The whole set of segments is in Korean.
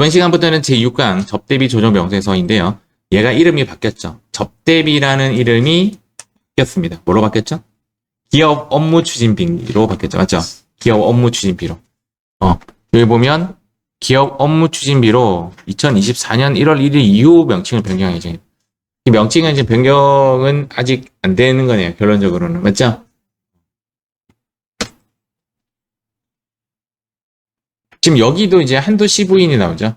이번 시간부터는 제6강 접대비 조정 명세서인데요. 얘가 이름이 바뀌었죠. 접대비라는 이름이 바뀌었습니다. 뭐로 바뀌었죠? 기업 업무 추진비로 바뀌었죠. 맞죠? 기업 업무 추진비로. 여기 보면 기업 업무 추진비로 2024년 1월 1일 이후 명칭을 변경할 예정입니다. 이 명칭은 이제 변경은 아직 안 되는 거네요. 결론적으로는. 맞죠? 지금 여기도 이제 한도 시부인이 나오죠.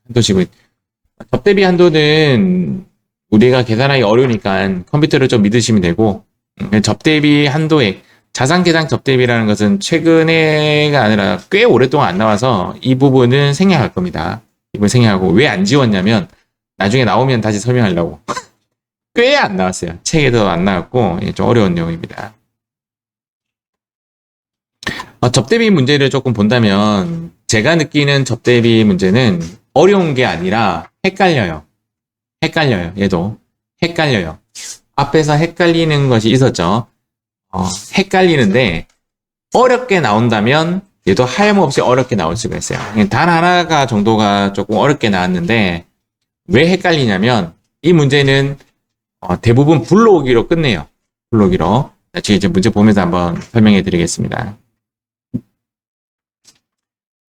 한도 시부인. 접대비 한도는 우리가 계산하기 어려우니까 컴퓨터를 좀 믿으시면 되고, 접대비 한도액, 자산계상 접대비라는 것은 최근에가 아니라 꽤 오랫동안 안 나와서 이 부분은 생략할 겁니다. 이걸 생략하고, 왜 안 지웠냐면 나중에 나오면 다시 설명하려고. 꽤 안 나왔어요. 책에도 안 나왔고 좀 어려운 내용입니다. 접대비 문제를 조금 본다면 제가 느끼는 접대비 문제는 어려운 게 아니라 헷갈려요. 얘도 헷갈려요. 앞에서 헷갈리는 것이 있었죠. 헷갈리는데 어렵게 나온다면 얘도 하염없이 어렵게 나올 수가 있어요. 단 하나가 정도가 조금 어렵게 나왔는데 왜 헷갈리냐면 이 문제는 대부분 불러오기로 끝내요. 불러오기로. 제가 이제 문제 보면서 한번 설명해 드리겠습니다.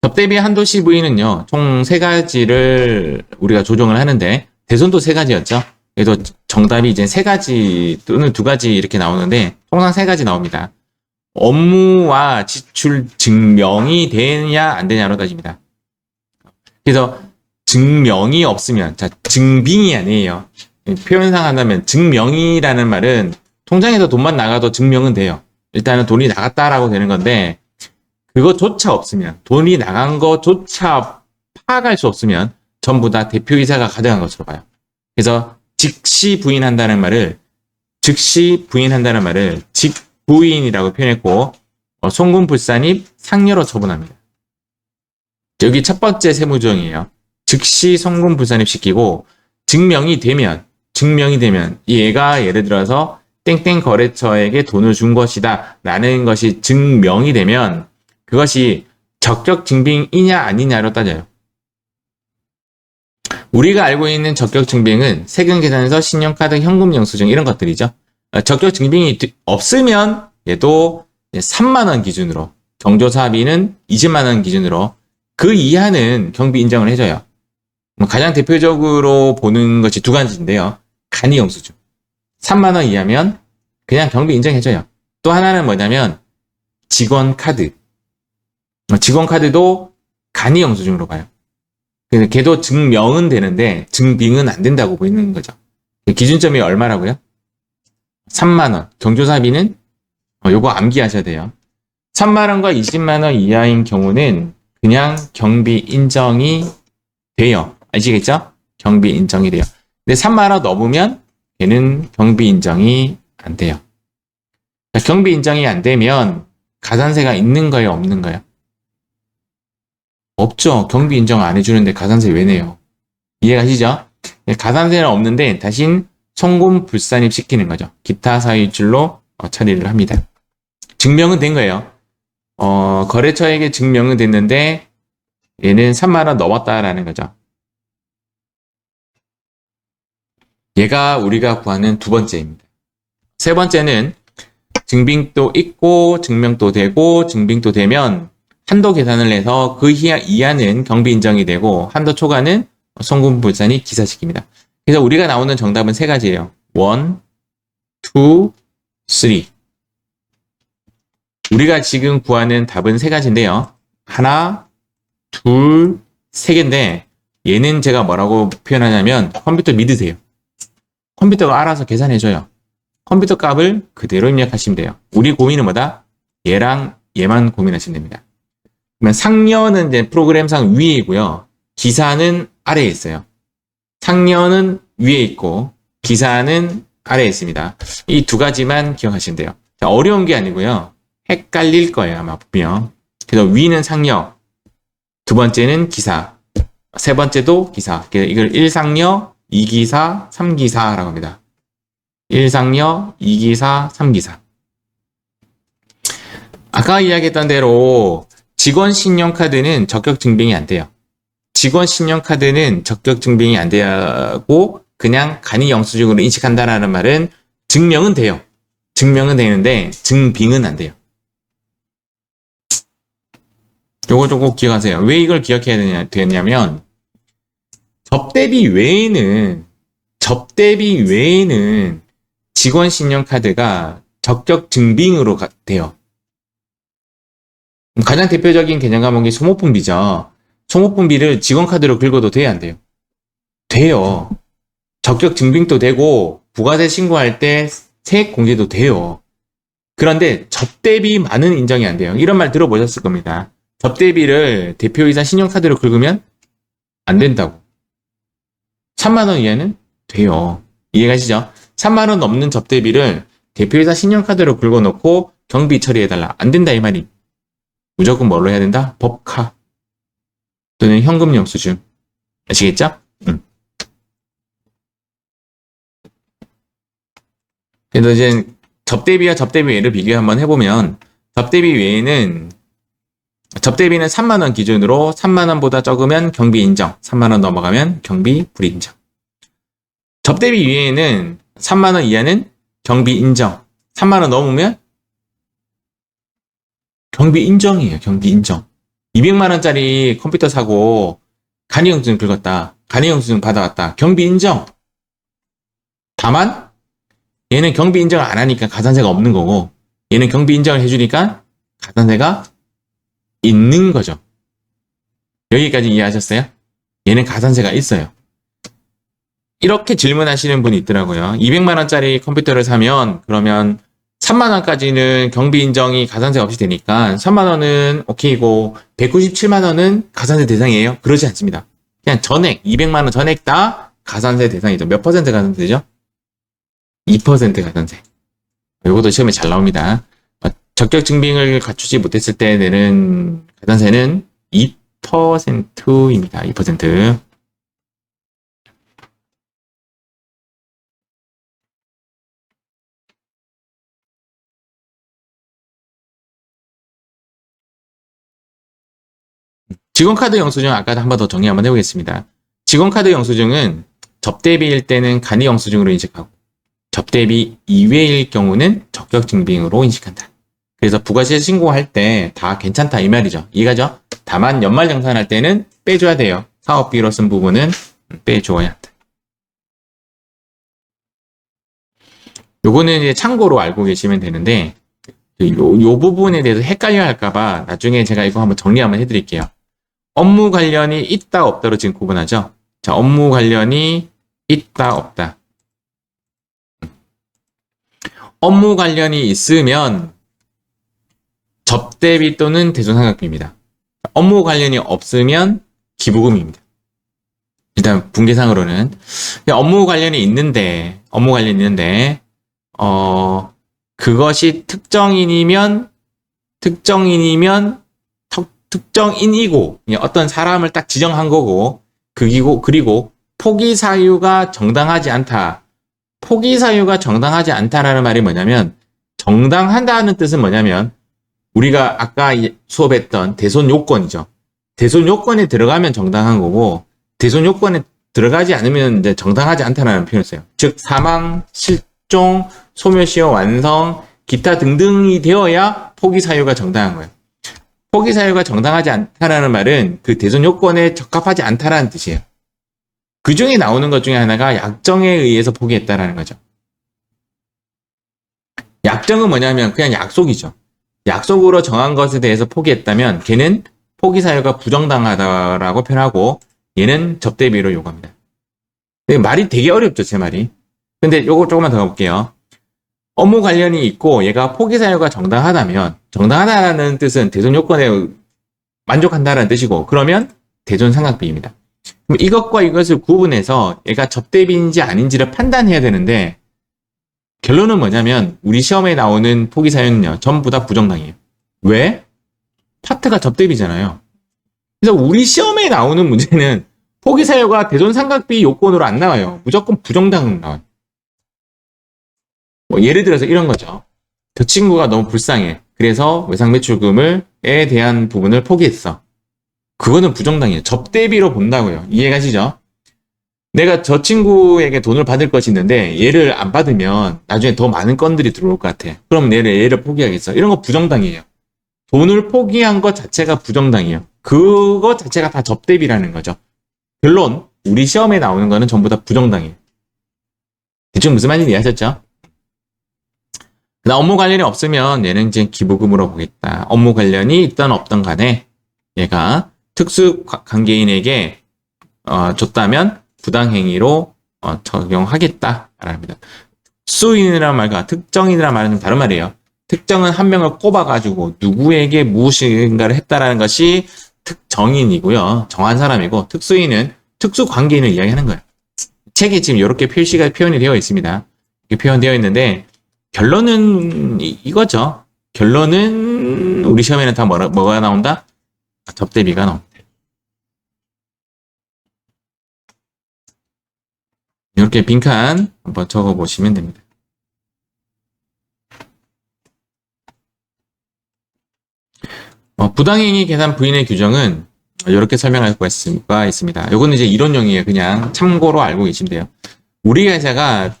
접대비 한도 CV는요, 총 3가지를 우리가 조정을 하는데, 대손도 3가지였죠. 그래도 정답이 이제 3가지 또는 2가지 이렇게 나오는데, 통상 3가지 나옵니다. 업무와 지출 증명이 되냐, 안 되냐로 따집니다. 그래서 증명이 없으면, 자, 증빙이 아니에요. 표현상 한다면 증명이라는 말은 통장에서 돈만 나가도 증명은 돼요. 일단은 돈이 나갔다라고 되는 건데, 그것조차 없으면, 돈이 나간 것조차 파악할 수 없으면 전부 다 대표이사가 가져간 것으로 봐요. 그래서 즉시 부인한다는 말을 직부인이라고 표현했고, 송금불산입 상여로 처분합니다. 여기 첫 번째 세무조정이에요. 즉시 송금불산입 시키고 증명이 되면 얘가 예를 들어서 땡땡 거래처에게 돈을 준 것이다 라는 것이 증명이 되면 그것이 적격 증빙이냐 아니냐로 따져요. 우리가 알고 있는 적격 증빙은 세금 계산서, 신용카드, 현금 영수증 이런 것들이죠. 적격 증빙이 없으면 얘도 3만 원 기준으로, 경조사비는 20만 원 기준으로 그 이하는 경비 인정을 해줘요. 가장 대표적으로 보는 것이 2가지인데요. 간이 영수증. 3만 원 이하면 그냥 경비 인정해줘요. 또 하나는 뭐냐면 직원 카드. 직원 카드도 간이 영수증으로 봐요. 그래서 걔도 증명은 되는데 증빙은 안 된다고 보이는 거죠. 기준점이 얼마라고요? 3만 원. 경조사비는 요거 암기하셔야 돼요. 3만 원과 20만 원 이하인 경우는 그냥 경비 인정이 돼요. 아시겠죠? 경비 인정이 돼요. 근데 3만 원 넘으면 걔는 경비 인정이 안 돼요. 경비 인정이 안 되면 가산세가 있는 거예요, 없는 거예요? 없죠. 경비 인정 안 해주는데 가산세 왜 내요? 이해가시죠? 가산세는 없는데 대신 송금불산입 시키는 거죠. 기타 사유줄로 처리를 합니다. 증명은 된 거예요. 거래처에게 증명은 됐는데 얘는 3만 원 넘었다라는 거죠. 얘가 우리가 구하는 2번째입니다. 3번째는 증빙도 있고 증명도 되고 증빙도 되면 한도 계산을 해서 그 이하는 경비 인정이 되고 한도 초과는 송금불산이 기사시킵니다. 그래서 우리가 나오는 정답은 3가지예요. 1, 2, 3. 우리가 지금 구하는 답은 3가지인데요. 하나, 둘, 3개인데 얘는 제가 뭐라고 표현하냐면 컴퓨터 믿으세요. 컴퓨터가 알아서 계산해줘요. 컴퓨터 값을 그대로 입력하시면 돼요. 우리 고민은 뭐다? 얘랑 얘만 고민하시면 됩니다. 그러면 상여는 이제 프로그램상 위에 있고요. 기사는 아래에 있어요. 상여는 위에 있고 기사는 아래에 있습니다. 이 2가지만 기억하시면 돼요. 자, 어려운 게 아니고요. 헷갈릴 거예요. 아마 보면. 그래서 위는 상여, 2번째는 기사, 3번째도 기사. 그래서 이걸 1상여, 2기사, 3기사라고 합니다. 1상여, 2기사, 3기사. 아까 이야기했던 대로 직원 신용카드는 적격 증빙이 안 돼요. 직원 신용카드는 적격 증빙이 안 되고 그냥 간이 영수증으로 인식한다라는 말은 증명은 돼요. 증명은 되는데 증빙은 안 돼요. 요거 좀 꼭 기억하세요. 왜 이걸 기억해야 되냐면 접대비 외에는 직원 신용카드가 적격 증빙으로 돼요. 가장 대표적인 개념 과목이 소모품비죠. 소모품비를 직원카드로 긁어도 돼야 안 돼요? 돼요. 적격 증빙도 되고 부가세 신고할 때 세액 공제도 돼요. 그런데 접대비 만은 인정이 안 돼요. 이런 말 들어보셨을 겁니다. 접대비를 대표이사 신용카드로 긁으면 안 된다고. 3만 원 이하는 돼요. 이해가시죠? 3만 원 넘는 접대비를 대표이사 신용카드로 긁어놓고 경비 처리해달라. 안 된다 이 말이. 무조건 뭘로 해야 된다? 법카 또는 현금 영수증. 아시겠죠? 그래서 이제 접대비와 접대비 외를 비교 한번 해보면 접대비 외에는 접대비는 3만 원 기준으로 3만 원보다 적으면 경비 인정, 3만 원 넘어가면 경비 불인정. 접대비 위에는 3만 원 이하는 경비 인정, 3만 원 넘으면 경비 인정이에요. 경비 인정. 200만 원짜리 컴퓨터 사고 간이영수증 긁었다. 간이영수증 받아왔다. 경비 인정. 다만 얘는 경비 인정을 안 하니까 가산세가 없는 거고 얘는 경비 인정을 해주니까 가산세가 있는 거죠. 여기까지 이해하셨어요? 얘는 가산세가 있어요. 이렇게 질문하시는 분이 있더라고요. 200만 원짜리 컴퓨터를 사면 그러면 3만 원까지는 경비 인정이 가산세 없이 되니까 3만 원은 오케이고 197만 원은 가산세 대상이에요? 그러지 않습니다. 그냥 전액 200만 원 전액 다 가산세 대상이죠. 몇 퍼센트 가산세죠? 2% 가산세. 이것도 시험에 잘 나옵니다. 적격 증빙을 갖추지 못했을 때 내는 가산세는 2%입니다. 2%. 직원카드 영수증 아까 한 번 더 정리 한번 해보겠습니다. 직원카드 영수증은 접대비일 때는 간이 영수증으로 인식하고 접대비 이외일 경우는 적격 증빙으로 인식한다. 그래서 부가세 신고할 때 다 괜찮다 이 말이죠. 이해가죠? 다만 연말정산할 때는 빼줘야 돼요. 사업비로 쓴 부분은 빼줘야 한다. 요거는 이제 참고로 알고 계시면 되는데 요 부분에 대해서 헷갈려 할까봐 나중에 제가 이거 한번 정리 한번 해드릴게요. 업무 관련이 있다 없다로 지금 구분하죠. 자, 업무 관련이 있다 없다. 업무 관련이 있으면 접대비 또는 대손상각비입니다. 업무 관련이 없으면 기부금입니다. 일단 분계상으로는 업무 관련이 있는데 그것이 특정인이고 어떤 사람을 딱 지정한 거고 그리고 포기 사유가 정당하지 않다. 포기 사유가 정당하지 않다라는 말이 뭐냐면 정당하다는 뜻은 뭐냐면 우리가 아까 수업했던 대손 요건이죠. 대손 요건에 들어가면 정당한 거고 대손 요건에 들어가지 않으면 이제 정당하지 않다라는 표현을 써요. 즉 사망, 실종, 소멸시효 완성, 기타 등등이 되어야 포기 사유가 정당한 거예요. 포기 사유가 정당하지 않다라는 말은 그 대손 요건에 적합하지 않다라는 뜻이에요. 그 중에 나오는 것 중에 하나가 약정에 의해서 포기했다라는 거죠. 약정은 뭐냐면 그냥 약속이죠. 약속으로 정한 것에 대해서 포기했다면 걔는 포기 사유가 부정당하다라고 표현하고 얘는 접대비로 요구합니다. 말이 되게 어렵죠, 제 말이. 근데 요거 조금만 더 가볼게요. 업무 관련이 있고 얘가 포기 사유가 정당하다면 정당하다는 뜻은 대손 요건에 만족한다는 뜻이고 그러면 대손 상각비입니다. 그럼 이것과 이것을 구분해서 얘가 접대비인지 아닌지를 판단해야 되는데 결론은 뭐냐면 우리 시험에 나오는 포기 사유는요 전부 다 부정당이에요. 왜? 파트가 접대비잖아요. 그래서 우리 시험에 나오는 문제는 포기 사유가 대손 상각비 요건으로 안 나와요. 무조건 부정당으로 나와요. 뭐 예를 들어서 이런 거죠. 저 친구가 너무 불쌍해. 그래서 외상매출금에 대한 부분을 포기했어. 그거는 부정당해요. 접대비로 본다고요. 이해가시죠? 내가 저 친구에게 돈을 받을 것이 있는데 얘를 안 받으면 나중에 더 많은 건들이 들어올 것 같아. 그럼 얘를 포기하겠어. 이런 거 부정당해요. 돈을 포기한 것 자체가 부정당해요. 그거 자체가 다 접대비라는 거죠. 결론, 우리 시험에 나오는 거는 전부 다 부정당해요. 대충 무슨 말인지 이해하셨죠? 나 업무 관련이 없으면 얘는 이제 기부금으로 보겠다. 업무 관련이 있던 없던 간에 얘가 특수 관계인에게 줬다면 부당행위로 적용하겠다랍니다. 특수인이라는 말과 특정인이라는 말은 좀 다른 말이에요. 특정은 한 명을 꼽아가지고 누구에게 무엇인가를 했다라는 것이 특정인이고요. 정한 사람이고 특수인은 특수관계인을 이야기하는 거예요. 책에 지금 이렇게 표현이 되어 있습니다. 이렇게 표현되어 있는데 결론은 이거죠. 결론은 우리 시험에는 다 뭐가 나온다? 접대비가 나옵니다. 이렇게 빈칸 한번 적어보시면 됩니다. 부당행위 계산 부인의 규정은 이렇게 설명할 수가 있습니다. 이거는 이제 이론용이에요. 그냥 참고로 알고 계시면 돼요. 우리 회사가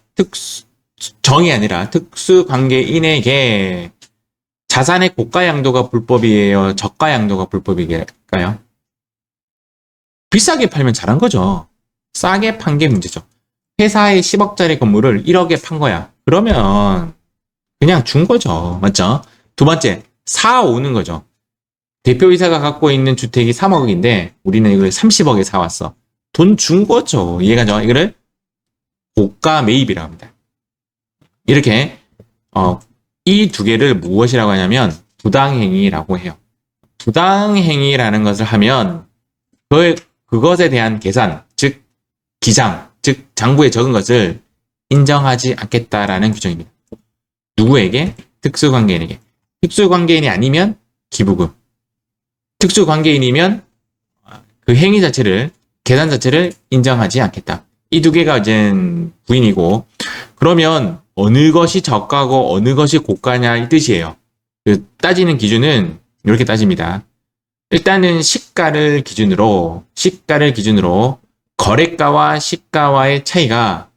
정이 아니라 특수관계인에게 자산의 고가 양도가 불법이에요? 저가 양도가 불법일까요? 비싸게 팔면 잘한 거죠. 싸게 판 게 문제죠. 회사의 10억짜리 건물을 1억에 판 거야. 그러면 그냥 준 거죠. 맞죠? 두 번째, 사오는 거죠. 대표이사가 갖고 있는 주택이 3억인데 우리는 이걸 30억에 사왔어. 돈 준 거죠. 이해가죠? 이거를 고가 매입이라고 합니다. 이렇게 이 두 개를 무엇이라고 하냐면 부당행위라고 해요. 부당행위라는 것을 하면 그것에 대한 계산, 즉 기장, 즉 장부에 적은 것을 인정하지 않겠다라는 규정입니다. 누구에게? 특수관계인에게. 특수관계인이 아니면 기부금. 특수관계인이면 그 행위 자체를, 계산 자체를 인정하지 않겠다. 이 두 개가 이제 부인이고, 그러면 어느 것이 저가고 어느 것이 고가냐 이 뜻이에요. 그 따지는 기준은 이렇게 따집니다. 일단은 시가를 기준으로 거래가와 시가와의 차이가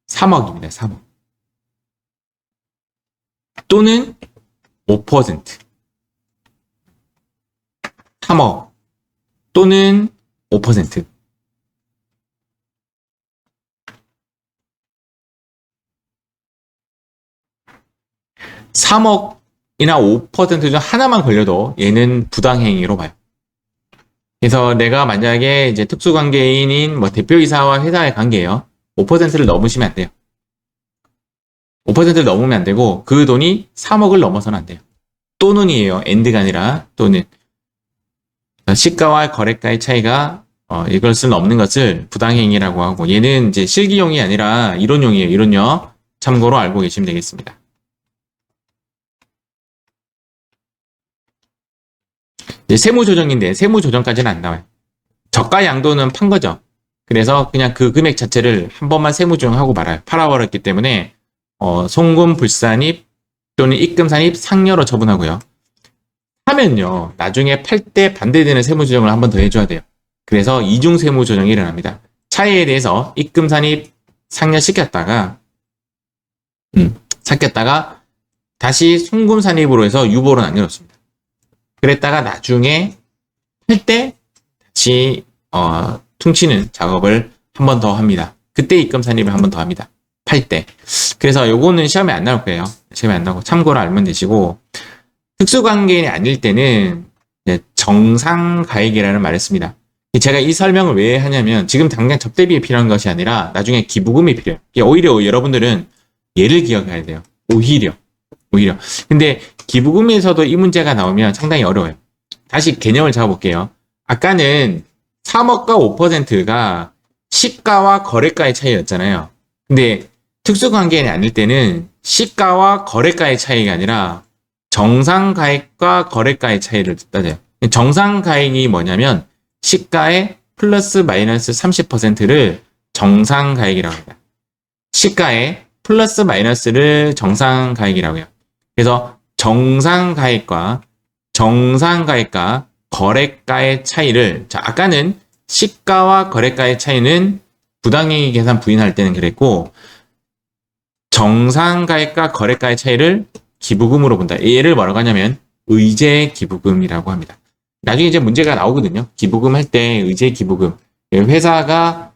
3억입니다. 3억. 또는 5%. 3억 또는 5%. (3억이나 5% 중 하나만 걸려도 얘는 부당행위로 봐요. 그래서 내가 만약에 이제 특수관계인인 대표이사와 회사의 관계예요. 5%를 넘으시면 안 돼요. 5%를 넘으면 안 되고 그 돈이 3억을 넘어서는 안 돼요. 또는이에요. 엔드가 아니라 또는. 시가와 거래가의 차이가 이것을 넘는 것을 부당행위라고 하고, 얘는 이제 실기용이 아니라 이론용이에요. 이론요. 참고로 알고 계시면 되겠습니다. 이제 세무조정인데 세무조정까지는 안 나와요. 저가 양도는 판 거죠. 그래서 그냥 그 금액 자체를 한 번만 세무조정하고 말아요. 팔아버렸기 때문에 송금 불산입 또는 입금 산입 상여로 처분하고요. 하면요, 나중에 팔 때 반대되는 세무조정을 한 번 더 해줘야 돼요. 그래서 이중 세무조정이 일어납니다. 차이에 대해서 입금 산입 상여 시켰다가 다시 송금 산입으로 해서 유보로 남겨놓습니다. 그랬다가 나중에 팔 때 다시 퉁치는 작업을 한 번 더 합니다. 그때 입금 산입을 한 번 더 합니다. 팔 때. 그래서 요거는 시험에 안 나올 거예요. 시험에 안 나오고 참고로 알면 되시고, 특수관계인이 아닐 때는 정상가액이라는 말을 씁니다. 제가 이 설명을 왜 하냐면 지금 당장 접대비에 필요한 것이 아니라 나중에 기부금이 필요해요. 오히려 여러분들은 얘를 기억해야 돼요. 오히려. 근데 기부금에서도 이 문제가 나오면 상당히 어려워요. 다시 개념을 잡아볼게요. 아까는 3억과 5%가 시가와 거래가의 차이였잖아요. 근데 특수관계인이 아닐 때는 시가와 거래가의 차이가 아니라 정상가액과 거래가의 차이를 따져요. 정상가액이 뭐냐면 시가의 플러스 마이너스 30%를 정상가액이라고 합니다. 시가의 플러스 마이너스를 정상가액이라고 해요. 그래서 정상가액과 거래가의 차이를, 자, 아까는 시가와 거래가의 차이는 부당이익 계산 부인할 때는 그랬고, 정상가액과 거래가의 차이를 기부금으로 본다. 얘를 뭐라고 하냐면 의제 기부금이라고 합니다. 나중에 이제 문제가 나오거든요. 기부금 할 때 의제 기부금. 회사가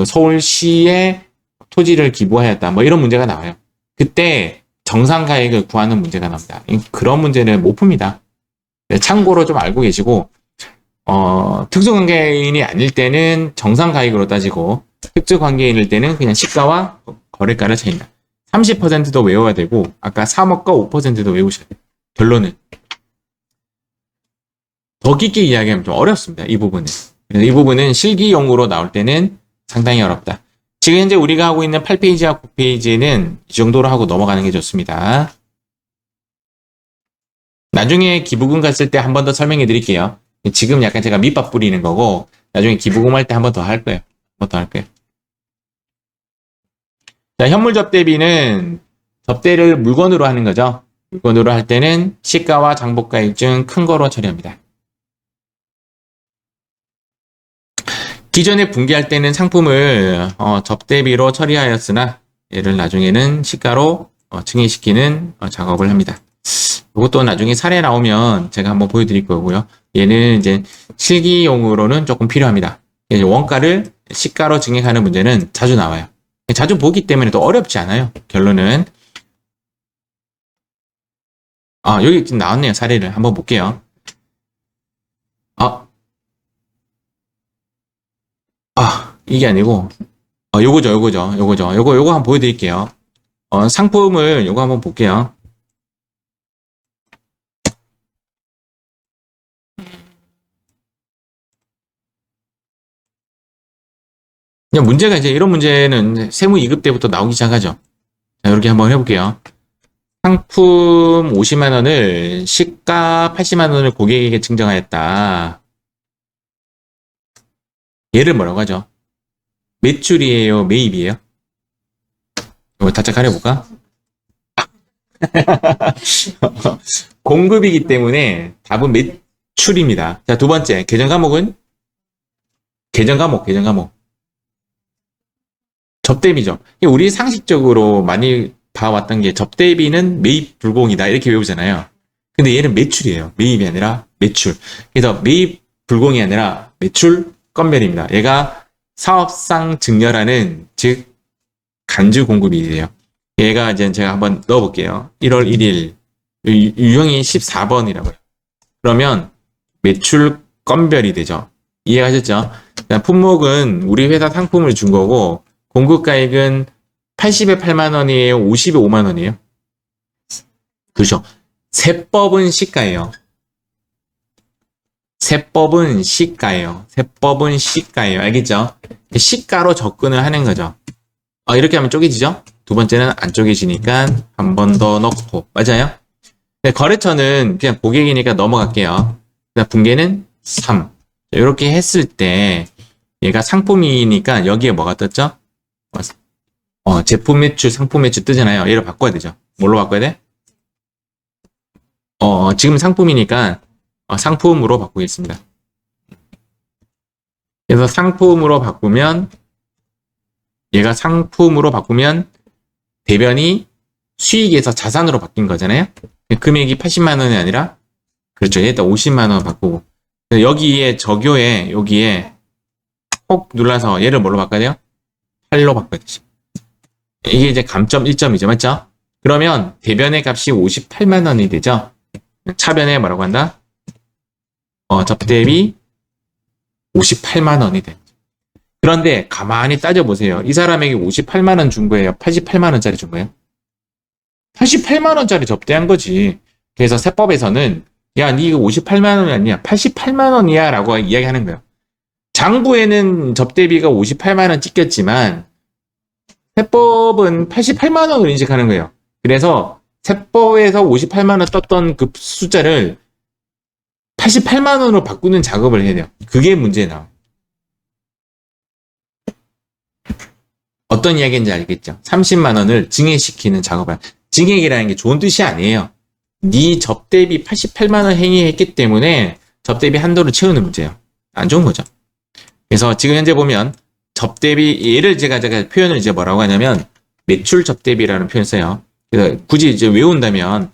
서울시에 토지를 기부하였다. 뭐 이런 문제가 나와요. 그때 정상가액을 구하는 문제가 나옵니다. 그런 문제는 못 풉니다. 참고로 좀 알고 계시고, 특수관계인이 아닐 때는 정상가액으로 따지고, 특수관계인일 때는 그냥 시가와 거래가를 차이다. 30%도 외워야 되고, 아까 3억과 5%도 외우셔야 돼요. 결론은. 더 깊게 이야기하면 좀 어렵습니다. 이 부분은. 그래서 이 부분은 실기용으로 나올 때는 상당히 어렵다. 지금 현재 우리가 하고 있는 8페이지와 9페이지는 이 정도로 하고 넘어가는 게 좋습니다. 나중에 기부금 갔을 때 한 번 더 설명해 드릴게요. 지금 약간 제가 밑밥 뿌리는 거고, 나중에 기부금 할 때 한 번 더 할 거예요. 한 번 더 할 거예요. 자, 현물 접대비는 접대를 물건으로 하는 거죠. 물건으로 할 때는 시가와 장부가액 중 큰 거로 처리합니다. 기존에 분기할 때는 상품을 접대비로 처리하였으나 얘를 나중에는 시가로 증액시키는 작업을 합니다. 이것도 나중에 사례 나오면 제가 한번 보여드릴 거고요. 얘는 이제 실기용으로는 조금 필요합니다. 원가를 시가로 증액하는 문제는 자주 나와요. 자주 보기 때문에 또 어렵지 않아요. 결론은 여기 지금 나왔네요. 사례를 한번 볼게요. 이게 아니고 요거 한번 보여드릴게요. 상품을 요거 한번 볼게요. 그냥 문제가 이제 이런 문제는 세무 2급 때부터 나오기 시작하죠. 자, 이렇게 한번 해볼게요. 상품 50만 원을 시가 80만 원을 고객에게 증정하였다. 얘를 뭐라고 하죠? 매출이에요? 매입이에요? 이거 다짝 가려볼까? 공급이기 때문에 답은 매출입니다. 자, 두 번째, 계정 과목은? 계정 과목. 접대비죠. 우리 상식적으로 많이 봐왔던 게 접대비는 매입 불공이다. 이렇게 외우잖아요. 근데 얘는 매출이에요. 매입이 아니라 매출. 그래서 매입 불공이 아니라 매출 건별입니다. 얘가 사업상 증여라는, 즉, 간주 공급이에요. 얘가 이제 제가 한번 넣어볼게요. 1월 1일. 유형이 14번이라고요. 그러면 매출 건별이 되죠. 이해가셨죠? 품목은 우리 회사 상품을 준 거고, 공급가액은 80에 8만 원이에요? 50에 5만 원이에요? 그렇죠. 세법은 시가예요. 세법은 시가예요. 알겠죠? 시가로 접근을 하는 거죠. 이렇게 하면 쪼개지죠? 두 번째는 안 쪼개지니까 한 번 더 넣고. 맞아요? 거래처는 그냥 고객이니까 넘어갈게요. 분계는 3. 이렇게 했을 때 얘가 상품이니까 여기에 뭐가 떴죠? 제품 매출, 상품 매출 뜨잖아요. 얘를 바꿔야 되죠. 뭘로 바꿔야 돼? 지금 상품이니까 상품으로 바꾸겠습니다. 그래서 상품으로 바꾸면, 얘가 상품으로 바꾸면 대변이 수익에서 자산으로 바뀐 거잖아요. 금액이 80만 원이 아니라, 그렇죠. 얘다 50만 원 바꾸고, 여기에 적요에 여기에 꼭 눌러서 얘를 뭘로 바꿔야 돼요? 8로 바꿔야 되죠. 이게 이제 감점 1점이죠. 맞죠? 그러면 대변의 값이 58만 원이 되죠. 차변에 뭐라고 한다? 접대비 58만 원이 돼. 그런데 가만히 따져보세요. 이 사람에게 58만 원 준 거예요? 88만 원짜리 준 거예요? 88만 원짜리 접대한 거지. 그래서 세법에서는 야, 니 이거 58만 원이 아니야. 88만 원이야 라고 이야기하는 거예요. 장부에는 접대비가 58만 원 찍혔지만 세법은 88만 원을 인식하는 거예요. 그래서 세법에서 58만 원 떴던 그 숫자를 88만 원으로 바꾸는 작업을 해야 돼요. 그게 문제나. 어떤 이야기인지 알겠죠? 30만 원을 증액시키는 작업을. 증액이라는 게 좋은 뜻이 아니에요. 네 접대비 88만 원 행위했기 때문에 접대비 한도를 채우는 문제예요. 안 좋은 거죠. 그래서 지금 현재 보면 접대비, 얘를 제가 표현을 이제 뭐라고 하냐면 매출 접대비라는 표현을 써요. 그래서 굳이 이제 외운다면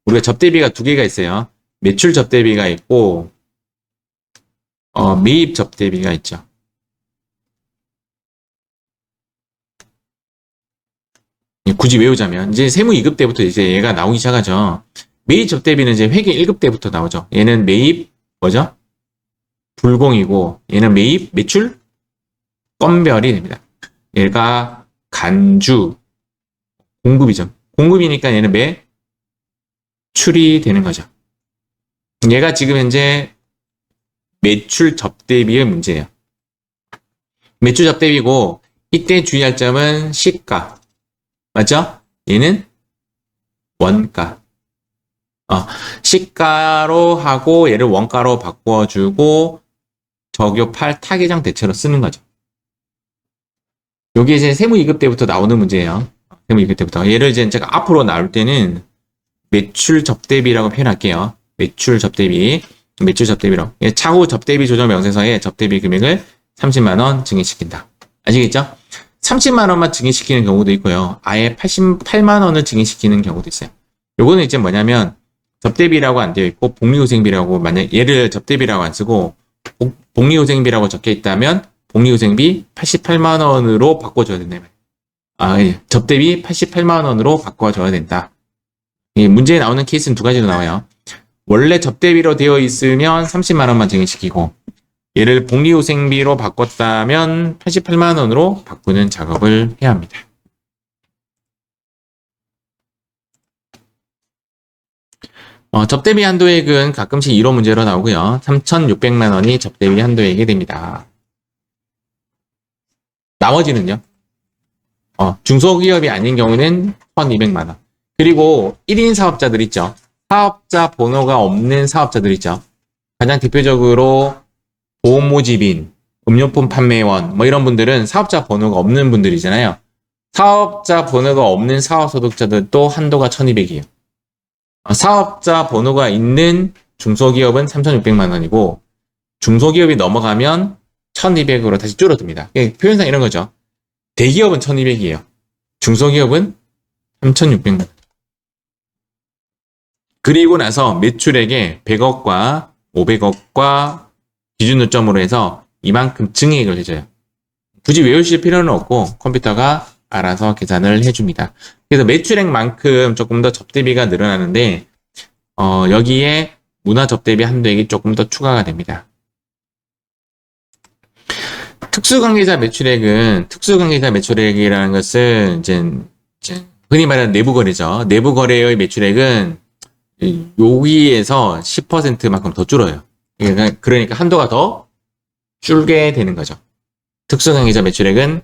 우리가 접대비가 두 개가 있어요. 매출 접대비가 있고, 매입 접대비가 있죠. 굳이 외우자면 이제 세무 2급 때부터 이제 얘가 나오기 시작하죠. 매입 접대비는 이제 회계 1급 때부터 나오죠. 얘는 매입 뭐죠? 불공이고 얘는 매입 매출 건별이 됩니다. 얘가 간주 공급이죠. 공급이니까 얘는 매출이 되는 거죠. 얘가 지금 현재 매출 접대비의 문제예요. 매출 접대비고 이때 주의할 점은 시가 맞죠? 얘는 원가. 시가로 하고 얘를 원가로 바꿔주고 적용할 타계정 대체로 쓰는 거죠. 여기 이제 세무 2급 때부터 나오는 문제예요. 세무 2급 때부터. 얘를 이제 제가 앞으로 나올 때는 매출 접대비라고 표현할게요. 매출 접대비. 매출 접대비로. 차후 접대비 조정 명세서에 접대비 금액을 30만 원 증액시킨다. 아시겠죠? 30만 원만 증액시키는 경우도 있고요. 아예 88만 원을 증액시키는 경우도 있어요. 요거는 이제 뭐냐면 접대비라고 안 되어 있고 복리후생비라고 만약 얘를 접대비라고 안 쓰고 복리후생비라고 적혀 있다면 복리후생비 88만 원으로 바꿔줘야 된다. 예. 접대비 88만 원으로 바꿔줘야 된다. 문제에 나오는 케이스는 두 가지로 나와요. 원래 접대비로 되어 있으면 30만 원만 증액시키고 얘를 복리후생비로 바꿨다면 88만 원으로 바꾸는 작업을 해야 합니다. 접대비 한도액은 가끔씩 1호 문제로 나오고요. 3,600만 원이 접대비 한도액이 됩니다. 나머지는요. 중소기업이 아닌 경우는 1,200만 원. 그리고 1인 사업자들 있죠. 사업자 번호가 없는 사업자들 있죠. 가장 대표적으로 보험모집인, 음료품 판매원, 뭐 이런 분들은 사업자 번호가 없는 분들이잖아요. 사업자 번호가 없는 사업소득자들도 한도가 1,200이에요. 사업자 번호가 있는 중소기업은 3,600만 원이고 중소기업이 넘어가면 1,200으로 다시 줄어듭니다. 표현상 이런 거죠. 대기업은 1,200이에요. 중소기업은 3,600만 원. 그리고 나서 매출액에 100억과 500억과 기준 요점으로 해서 이만큼 증액을 해줘요. 굳이 외우실 필요는 없고 컴퓨터가 알아서 계산을 해줍니다. 그래서 매출액만큼 조금 더 접대비가 늘어나는데 여기에 문화 접대비 한도액이 조금 더 추가가 됩니다. 특수관계자 매출액이라는 것은 이제 흔히 말하는 내부 거래죠. 내부 거래의 매출액은 여기에서 10%만큼 더 줄어요. 그러니까 한도가 더 줄게 되는 거죠. 특수관계자 매출액은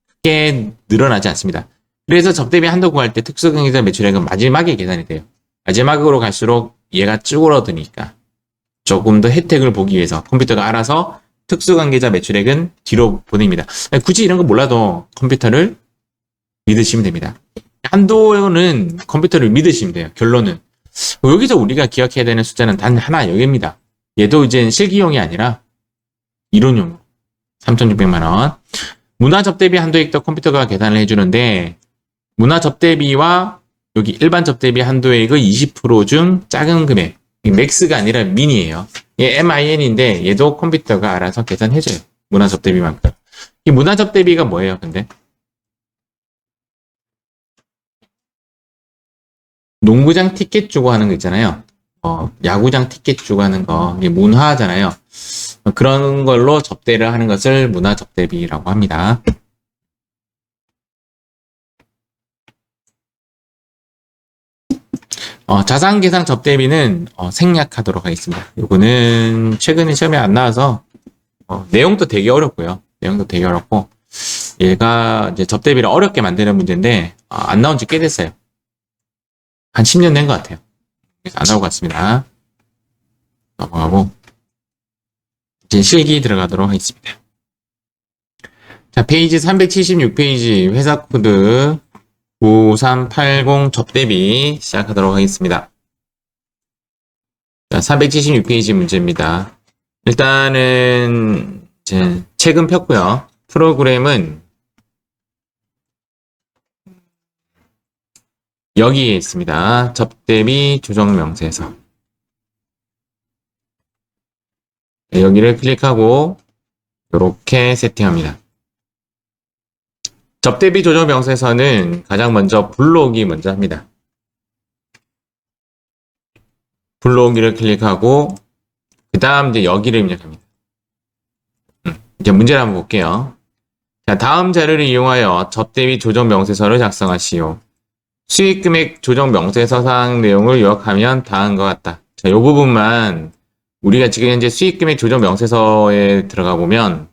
크게 늘어나지 않습니다. 그래서 접대비 한도 구할 때 특수관계자 매출액은 마지막에 계산이 돼요. 마지막으로 갈수록 얘가 쭈그러드니까 조금 더 혜택을 보기 위해서 컴퓨터가 알아서 특수관계자 매출액은 뒤로 보냅니다. 굳이 이런 거 몰라도 컴퓨터를 믿으시면 됩니다. 한도는 컴퓨터를 믿으시면 돼요. 결론은. 여기서 우리가 기억해야 되는 숫자는 단 하나 여기입니다. 얘도 이제 실기용이 아니라 이론용 3,600만 원. 문화 접대비 한도액도 컴퓨터가 계산을 해주는데 문화 접대비와 여기 일반 접대비 한도액의 20%중 작은 금액 맥스가 아니라 미니예요. 얘 MIN인데 얘도 컴퓨터가 알아서 계산해줘요. 문화 접대비만큼. 이 문화 접대비가 뭐예요 근데? 농구장 티켓 주고 하는 거 있잖아요. 야구장 티켓 주고 하는 거 이게 문화잖아요. 그런 걸로 접대를 하는 것을 문화 접대비라고 합니다. 자산계상 접대비는 생략하도록 하겠습니다. 이거는 최근에 시험에 안 나와서 내용도 되게 어렵고요. 내용도 되게 어렵고 얘가 이제 접대비를 어렵게 만드는 문제인데 안 나온 지 꽤 됐어요. 한 10년 된 것 같아요. 그래서 안 나올 것 같습니다. 넘어가고 이제 실기 들어가도록 하겠습니다. 자, 페이지 376페이지 회사 코드 9380 접대비 시작하도록 하겠습니다. 자, 476페이지 문제입니다. 일단은 이제 책은 폈고요. 프로그램은 여기에 있습니다. 접대비 조정 명세서. 여기를 클릭하고 이렇게 세팅합니다. 접대비 조정 명세서는 가장 먼저 불러오기 먼저 합니다. 불러오기를 클릭하고 그 다음 이제 여기를 입력합니다. 이제 문제를 한번 볼게요. 자, 다음 자료를 이용하여 접대비 조정 명세서를 작성하시오. 수익금액 조정 명세서상 내용을 요약하면 다음과 같다. 자, 이 부분만 우리가 지금 현재 수익금액 조정 명세서에 들어가 보면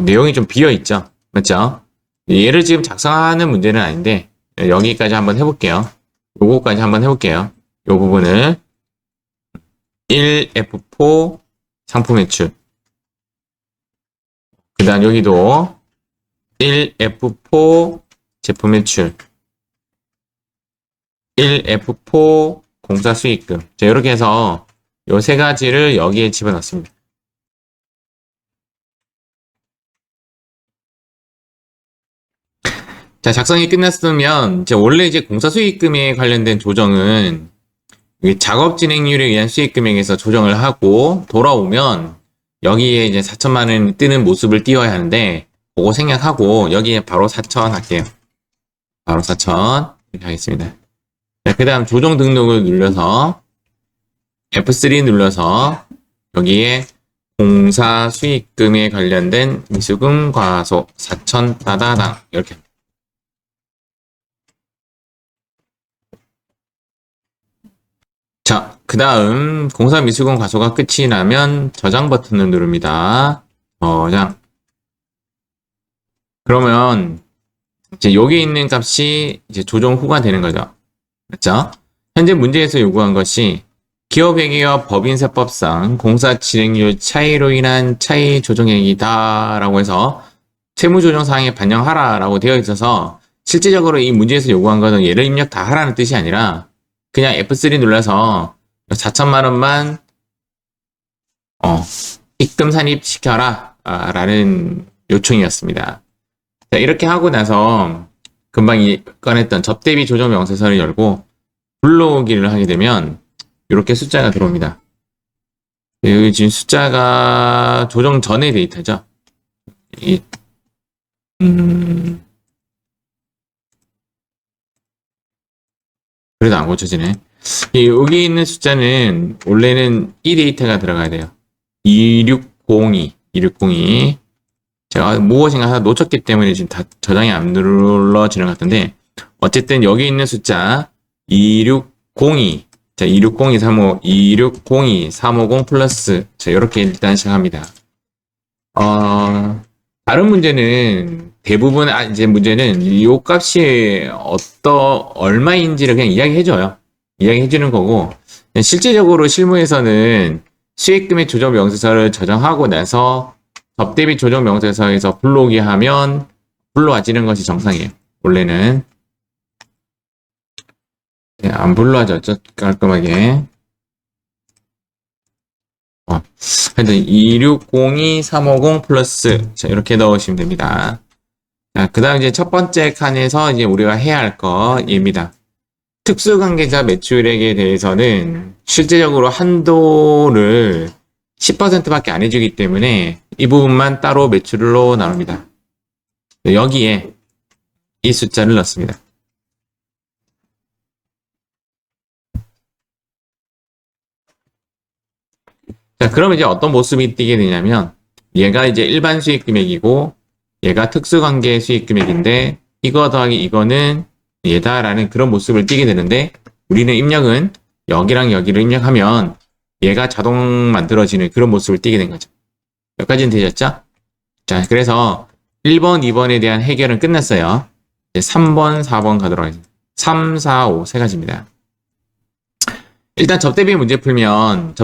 내용이 좀 비어 있죠. 맞죠? 얘를 지금 작성하는 문제는 아닌데 여기까지 한번 해볼게요. 요거까지 한번 해볼게요. 이 부분을 1F4 상품 매출, 그 다음 여기도 1F4 제품 매출, 1F4 공사 수익금. 자, 이렇게 해서 요 세 가지를 여기에 집어넣습니다. 자, 작성이 끝났으면 원래 이제 공사 수익금에 관련된 조정은 작업 진행률에 의한 수익금액에서 조정을 하고 돌아오면 여기에 이제 4천만 원 뜨는 모습을 띄워야 하는데 그거 생략하고 여기에 바로 4천 할게요. 바로 4천 이렇게 하겠습니다. 자, 그 다음 조정 등록을 눌러서 F3 눌러서 여기에 공사 수익금에 관련된 미수금 과소 4천 따다당 이렇게. 자, 그 다음 공사 미수금 과소가 끝이 나면 저장 버튼을 누릅니다. 저장. 그러면 이제 여기 있는 값이 이제 조정 후가 되는 거죠. 맞죠? 현재 문제에서 요구한 것이 기업회계와 법인세법상 공사 진행률 차이로 인한 차이 조정액이다 라고 해서 세무조정사항에 반영하라 라고 되어 있어서 실제적으로 이 문제에서 요구한 것은 얘를 입력 다 하라는 뜻이 아니라 그냥 F3 눌러서 4천만 원만 입금 산입시켜라 라는 요청이었습니다. 자, 이렇게 하고 나서 금방 꺼냈던 접대비 조정 명세서를 열고 불러오기를 하게 되면 이렇게 숫자가 들어옵니다. 여기 지금 숫자가 조정 전의 데이터죠. 그래도 안 고쳐지네. 여기 있는 숫자는 원래는 이 데이터가 들어가야 돼요. 2602. 제가 무엇인가 하나 놓쳤기 때문에 지금 다 저장이 안 눌러지는 것 같은데 어쨌든 여기 있는 숫자 2602. 자, 260235, 2602, 350 플러스. 자, 이렇게 일단 시작합니다. 다른 문제는 대부분, 이제 문제는 이 값이 얼마인지를 그냥 이야기해줘요. 이야기해주는 거고, 실제적으로 실무에서는 수익금의 조정 명세서를 저장하고 나서 접대비 조정 명세서에서 불러오기 하면 불러와지는 것이 정상이에요. 원래는. 네, 안 불러와졌죠? 깔끔하게. 하여튼 2602, 350 플러스. 자, 이렇게 넣으시면 됩니다. 자, 그 다음 이제 첫 번째 칸에서 이제 우리가 해야 할 거입니다. 특수관계자 매출액에 대해서는 실제적으로 한도를 10%밖에 안 해주기 때문에 이 부분만 따로 매출로 나옵니다. 여기에 이 숫자를 넣습니다. 자, 그럼 이제 어떤 모습이 띄게 되냐면 얘가 이제 일반 수익 금액이고 얘가 특수관계 수익 금액인데 이거 더하기 이거는 얘다라는 그런 모습을 띄게 되는데 우리는 입력은 여기랑 여기를 입력하면 얘가 자동 만들어지는 그런 모습을 띄게 된 거죠. 여기까지는 되셨죠? 자, 그래서 1번, 2번에 대한 해결은 끝났어요. 이제 3번, 4번 가도록 하겠습니다. 3, 4, 5 세 가지입니다. 일단 접대비 문제 풀면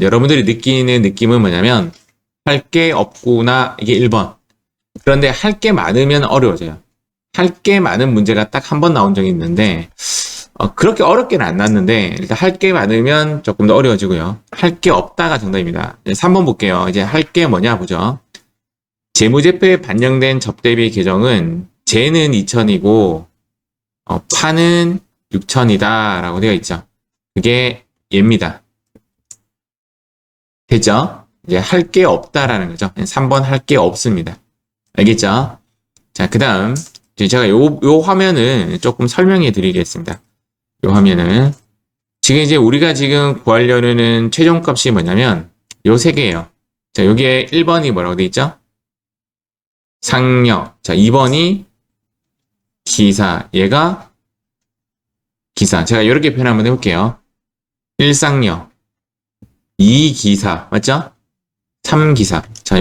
여러분들이 느끼는 느낌은 뭐냐면 할 게 없구나, 이게 1번. 그런데 할 게 많으면 어려워져요. 할 게 많은 문제가 딱 한 번 나온 적이 있는데 그렇게 어렵게는 안 났는데, 일단 할 게 많으면 조금 더 어려워지고요. 할 게 없다가 정답입니다. 3번 볼게요. 이제 할 게 뭐냐 보죠. 재무제표에 반영된 접대비 계정은 재는 2천이고, 파는 6천이다 라고 되어 있죠. 그게 얘입니다. 됐죠? 이제 할 게 없다라는 거죠. 3번 할 게 없습니다. 알겠죠? 자, 그 다음, 제가 요 화면은 조금 설명해 드리겠습니다. 요 화면은. 지금 이제 우리가 지금 구하려는 최종값이 뭐냐면, 요 세 개예요. 자, 여기에 1번이 뭐라고 돼 있죠? 상여. 자, 2번이 기사. 얘가 기사. 제가 이렇게 표현 한번 해볼게요. 1상여. 2기사. 맞죠? 3기사. 자,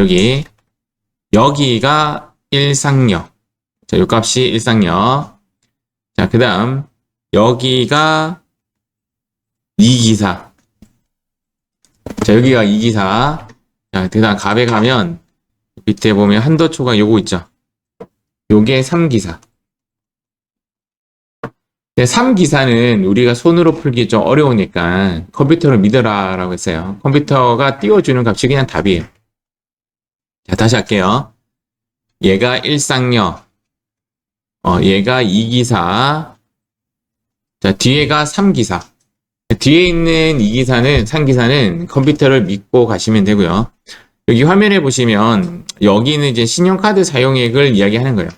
여기가 1상여. 자, 요 값이 1상여. 자, 그 다음, 여기가 2기사. 자, 여기가 2기사. 자, 그 다음 갑에 가면, 밑에 보면 한도초가 요거 있죠. 요게 3기사. 3기사는 우리가 손으로 풀기 좀 어려우니까 컴퓨터를 믿어라 라고 했어요. 컴퓨터가 띄워주는 값이 그냥 답이에요. 자, 다시 할게요. 얘가 1상여. 얘가 2기사. 자, 뒤에가 3기사. 뒤에 있는 2기사는, 3기사는 컴퓨터를 믿고 가시면 되고요. 여기 화면에 보시면, 여기는 이제 신용카드 사용액을 이야기하는 거예요.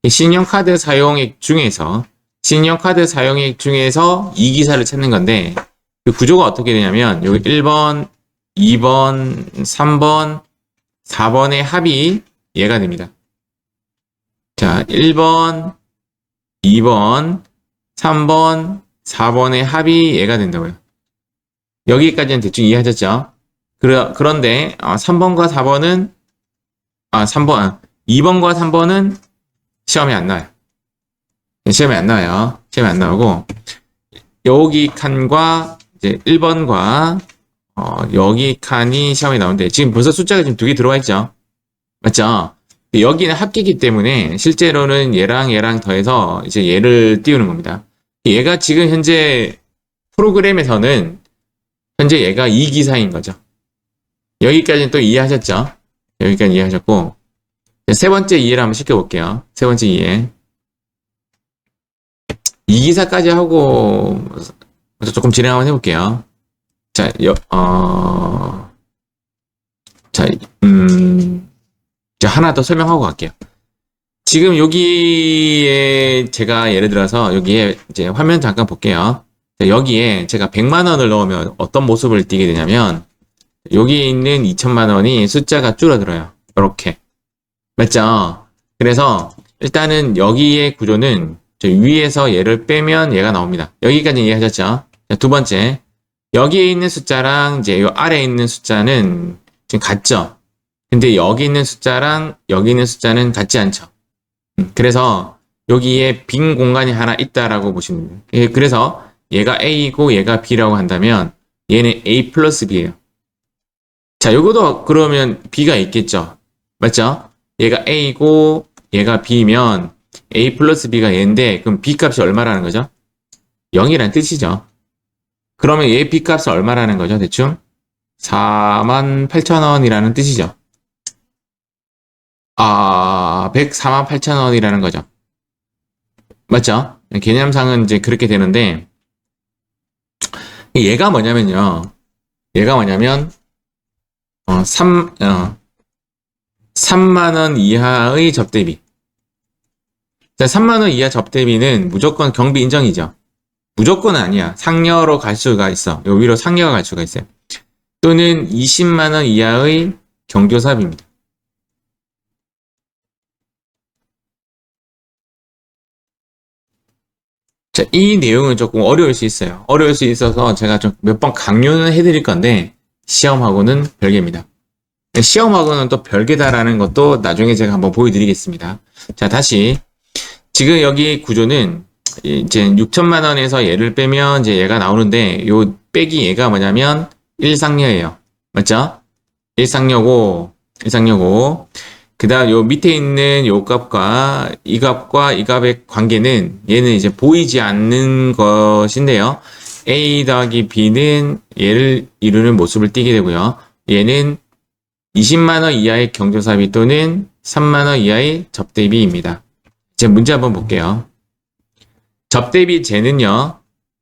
신용카드 사용액 중에서 2기사를 찾는 건데, 그 구조가 어떻게 되냐면, 여기 1번, 2번, 3번, 4번의 합이 얘가 됩니다. 자, 1번, 2번, 3번, 4번의 합이 얘가 된다고요. 여기까지는 대충 이해하셨죠? 그런데 3번과 4번은 2번과 3번은 시험에 안 나와요. 시험에 안 나와요. 시험에 안 나오고 여기 칸과 이제 1번과 여기 칸이 시험에 나오는데 지금 벌써 숫자가 지금 2개 들어와 있죠? 맞죠? 여기는 합계이기 때문에 실제로는 얘랑 더해서 이제 얘를 띄우는 겁니다. 얘가 지금 현재 프로그램에서는 현재 얘가 2기사인 거죠. 여기까지는 또 이해하셨죠? 여기까지 이해하셨고 세 번째 이해를 한번 시켜볼게요. 세 번째 이해. 2기사까지 하고 조금 진행 한번 해볼게요. 자, 하나 더 설명하고 갈게요. 지금 여기에 제가 예를 들어서 여기에 이제 화면 잠깐 볼게요. 자, 여기에 제가 100만 원을 넣으면 어떤 모습을 띠게 되냐면 여기에 있는 2천만 원이 숫자가 줄어들어요. 이렇게. 맞죠? 그래서 일단은 여기의 구조는 위에서 얘를 빼면 얘가 나옵니다. 여기까지 이해하셨죠? 자, 두 번째. 여기에 있는 숫자랑 이제 이 아래에 있는 숫자는 지금 같죠? 근데 여기 있는 숫자랑 여기 있는 숫자는 같지 않죠? 그래서 여기에 빈 공간이 하나 있다라고 보시면 돼요. 그래서 얘가 A이고 얘가 B라고 한다면 얘는 A 플러스 B예요. 자, 요거도 그러면 B가 있겠죠? 맞죠? 얘가 A이고 얘가 B면 A 플러스 B가 얘인데 그럼 B 값이 얼마라는 거죠? 0이라는 뜻이죠. 그러면 얘 B 값은 얼마라는 거죠? 대충 48,000원이라는 뜻이죠. 104,800원이라는 거죠. 맞죠? 개념상은 이제 그렇게 되는데 얘가 뭐냐면요. 얘가 뭐냐면 3만 원 이하의 접대비. 자, 3만 원 이하 접대비는 무조건 경비 인정이죠. 무조건은 아니야. 상여로 갈 수가 있어. 요 위로 상여가 갈 수가 있어요. 또는 20만 원 이하의 경조사비입니다. 자, 이 내용은 조금 어려울 수 있어요. 어려울 수 있어서 제가 좀 몇 번 강요는 해드릴 건데 시험하고는 별개입니다. 시험하고는 또 별개다라는 것도 나중에 제가 한번 보여드리겠습니다. 자, 다시 지금 여기 구조는 이제 6천만 원에서 얘를 빼면 이제 얘가 나오는데 요 빼기 얘가 뭐냐면 1상여예요. 맞죠? 1상여고 그 다음 요 밑에 있는 요 값과 이 값의 관계는 얘는 이제 보이지 않는 것인데요. A 더하기 B는 얘를 이루는 모습을 띠게 되고요. 얘는 20만원 이하의 경조사비 또는 3만원 이하의 접대비입니다. 이제 문제 한번 볼게요. 접대비 제는요.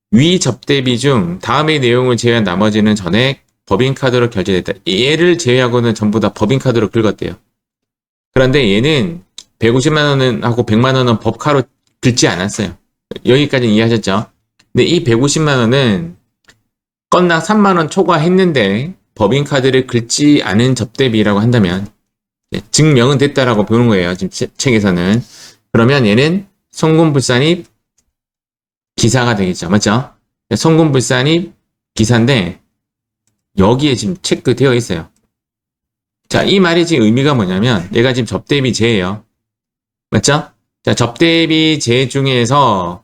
위 접대비 중 다음의 내용을 제외한 나머지는 전액 법인카드로 결제됐다. 얘를 제외하고는 전부 다 법인카드로 긁었대요. 그런데 얘는 150만원은 하고 100만원은 법카로 긁지 않았어요. 여기까지 이해하셨죠? 근데 이 150만원은 건당 3만원 초과했는데 법인카드를 긁지 않은 접대비라고 한다면 증명은 됐다라고 보는 거예요. 지금 책에서는. 그러면 얘는 송금불산입 기사가 되겠죠. 맞죠? 송금불산입 기사인데 여기에 지금 체크되어 있어요. 자, 이 말이 지금 의미가 뭐냐면 얘가 지금 접대비 제예요. 맞죠? 자, 접대비 제 중에서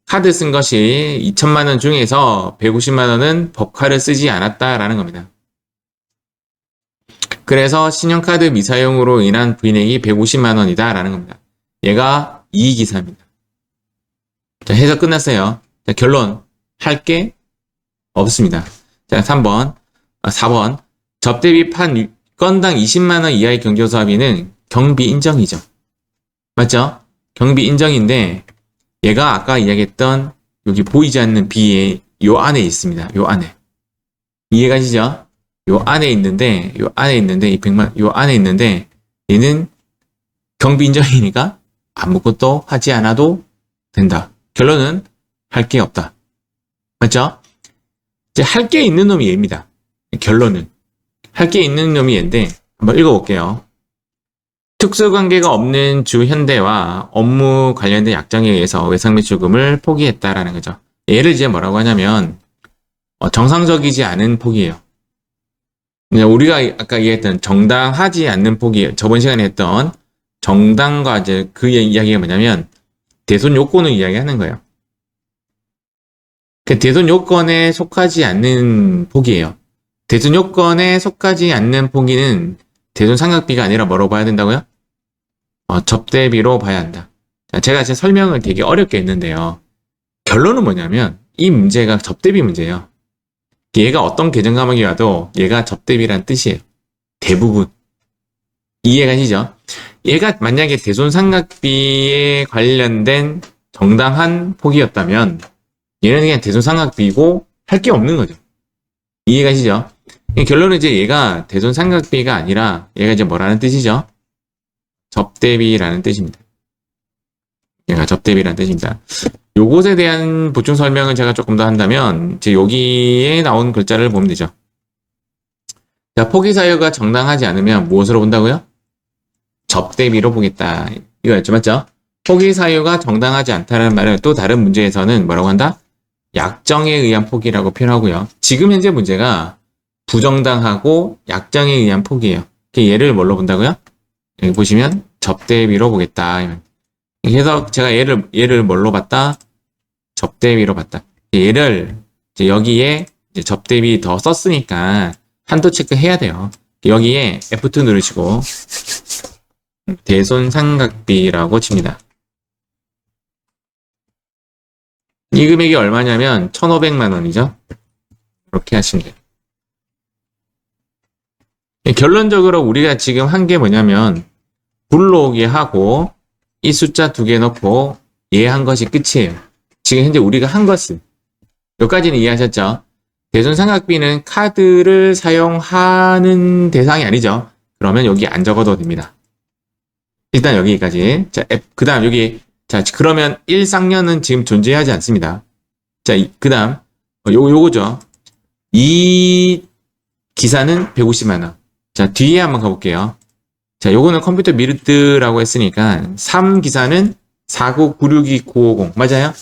카드 쓴 것이 2천만원 중에서 150만원은 법카를 쓰지 않았다라는 겁니다. 그래서 신용카드 미사용으로 인한 부인액이 150만원이다 라는 겁니다. 얘가 이의기사입니다. 자, 해석 끝났어요. 자, 결론. 할 게 없습니다. 자, 4번. 접대비 판 건당 20만원 이하의 경조사비는 경비 인정이죠. 맞죠? 경비 인정인데 얘가 아까 이야기했던 여기 보이지 않는 B에 요 안에 있습니다. 요 안에. 이해가시죠? 요 안에 있는데 이 100만 요 안에 있는데 얘는 경비 인정이니까 아무것도 하지 않아도 된다. 결론은 할 게 없다. 맞죠? 이제 할 게 있는 놈이 얘입니다. 결론은 할 게 있는 놈이 얘인데 한번 읽어볼게요. 특수관계가 없는 주현대와 업무 관련된 약정에 의해서 외상매출금을 포기했다라는 거죠. 얘를 이제 뭐라고 하냐면 정상적이지 않은 포기예요. 우리가 아까 얘기했던 정당하지 않는 포기, 저번 시간에 했던 정당과 이제 그 이야기가 뭐냐면 대손 요건을 이야기하는 거예요. 그 대손 요건에 속하지 않는 포기예요. 대손 요건에 속하지 않는 포기는 대손 상각비가 아니라 뭐라고 봐야 된다고요? 접대비로 봐야 한다. 자, 제가 제 설명을 되게 어렵게 했는데요. 결론은 뭐냐면 이 문제가 접대비 문제예요. 얘가 어떤 계정 과목이 와도 얘가 접대비란 뜻이에요. 대부분. 이해가시죠? 얘가 만약에 대손상각비에 관련된 정당한 포기였다면 얘는 그냥 대손상각비고 할 게 없는 거죠. 이해가시죠? 결론은 이제 얘가 대손상각비가 아니라 얘가 이제 뭐라는 뜻이죠? 접대비라는 뜻입니다. 얘가 접대비라는 뜻입니다. 요것에 대한 보충 설명을 제가 조금 더 한다면 이제 여기에 나온 글자를 보면 되죠. 자, 포기 사유가 정당하지 않으면 무엇으로 본다고요? 접대비로 보겠다. 이거였죠, 맞죠? 포기 사유가 정당하지 않다는 말을 또 다른 문제에서는 뭐라고 한다? 약정에 의한 포기라고 표현하고요. 지금 현재 문제가 부정당하고 약정에 의한 포기예요. 얘를 뭘로 본다고요? 여기 보시면 접대비로 보겠다. 그래서 제가 얘를 뭘로 봤다? 접대비로 봤다. 얘를 이제 여기에 이제 접대비 더 썼으니까 한도 체크 해야 돼요. 여기에 F2 누르시고 대손상각비라고 칩니다. 이 금액이 얼마냐면 1,500만 원이죠. 이렇게 하시면 돼요. 결론적으로 우리가 지금 한 게 뭐냐면 불러오기 하고 이 숫자 2개 넣고 얘 한 것이 끝이에요. 지금 현재 우리가 한 것은 여기까지는 이해하셨죠? 대손상각비는 카드를 사용하는 대상이 아니죠. 그러면 여기 안 적어도 됩니다. 일단 여기까지. 자, 그 다음 여기 자, 그러면 1쌍년은 지금 존재하지 않습니다. 자, 그 다음 요거죠. 이 기사는 150만원. 자, 뒤에 한번 가볼게요. 자, 요거는 컴퓨터 미르트라고 했으니까 3기사는 49962-950 맞아요?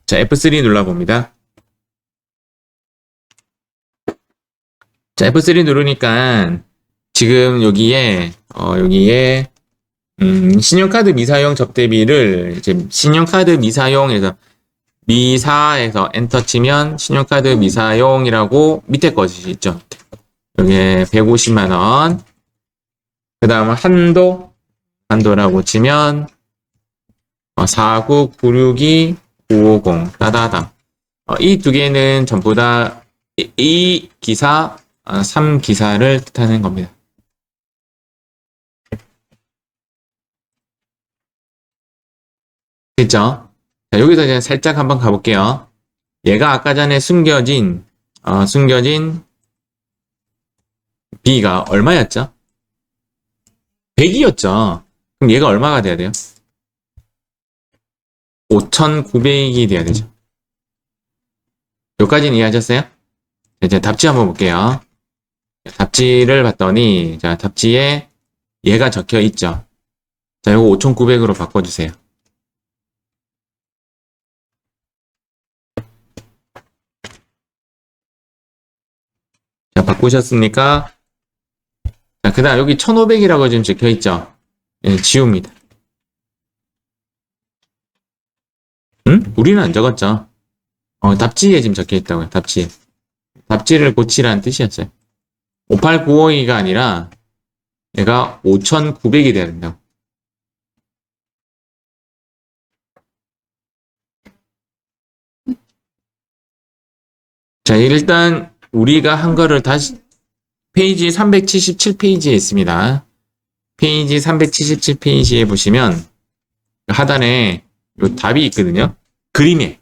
자, F3 눌러봅니다. 자, F3 누르니까 지금 여기에 신용카드 미사용 접대비를 이제 신용카드 미사용에서 엔터 치면 신용카드 미사용이라고 밑에 것이 있죠. 여기에 150만원. 그 다음 한도 한도라고 치면 4996이 950 따다다. 이 두 개는 전부 다 이 기사 3기사를 뜻하는 겁니다. 됐죠? 자, 여기서 이제 살짝 한번 가볼게요. 얘가 아까 전에 숨겨진 B가 얼마였죠? 100이었죠. 그럼 얘가 얼마가 돼야 돼요? 5,900이 돼야 되죠. 여기까지는 이해하셨어요? 이제 답지 한번 볼게요. 답지를 봤더니, 자, 답지에 얘가 적혀 있죠. 자, 이거 5,900으로 바꿔주세요. 자, 바꾸셨습니까? 자, 그 다음 여기 1,500이라고 지금 적혀 있죠. 예, 지웁니다. 응? 우리는 안 적었죠. 답지에 지금 적혀 있다고요. 답지에. 답지를 고치라는 뜻이었어요. 58952가 아니라 얘가 5,900이 돼야 된다고. 자, 일단 우리가 한 거를 다시 페이지 377페이지에 있습니다. 페이지 377페이지에 보시면 하단에 요 답이 있거든요. 그림의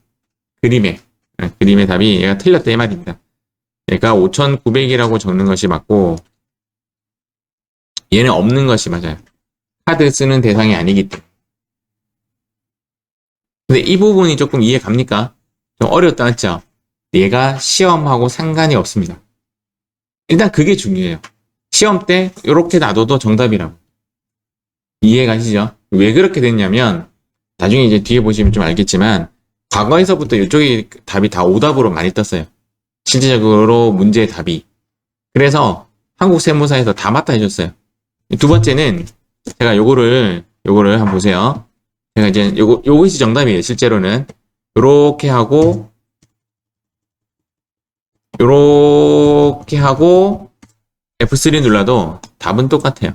답이 얘가 틀렸다 이 말입니다. 얘가 5,900이라고 적는 것이 맞고 얘는 없는 것이 맞아요. 카드 쓰는 대상이 아니기 때문에. 근데 이 부분이 조금 이해 갑니까? 좀 어렵다 했죠? 얘가 시험하고 상관이 없습니다. 일단 그게 중요해요. 시험 때 이렇게 놔둬도 정답이라고. 이해 가시죠? 왜 그렇게 됐냐면 나중에 이제 뒤에 보시면 좀 알겠지만 과거에서부터 이쪽이 답이 다 오답으로 많이 떴어요. 실질적으로 문제의 답이. 그래서 한국 세무사에서 다 맞다 해줬어요. 두 번째는 제가 요거를 한번 보세요. 제가 이제 요것이 정답이에요. 실제로는 요렇게 하고 F3 눌러도 답은 똑같아요.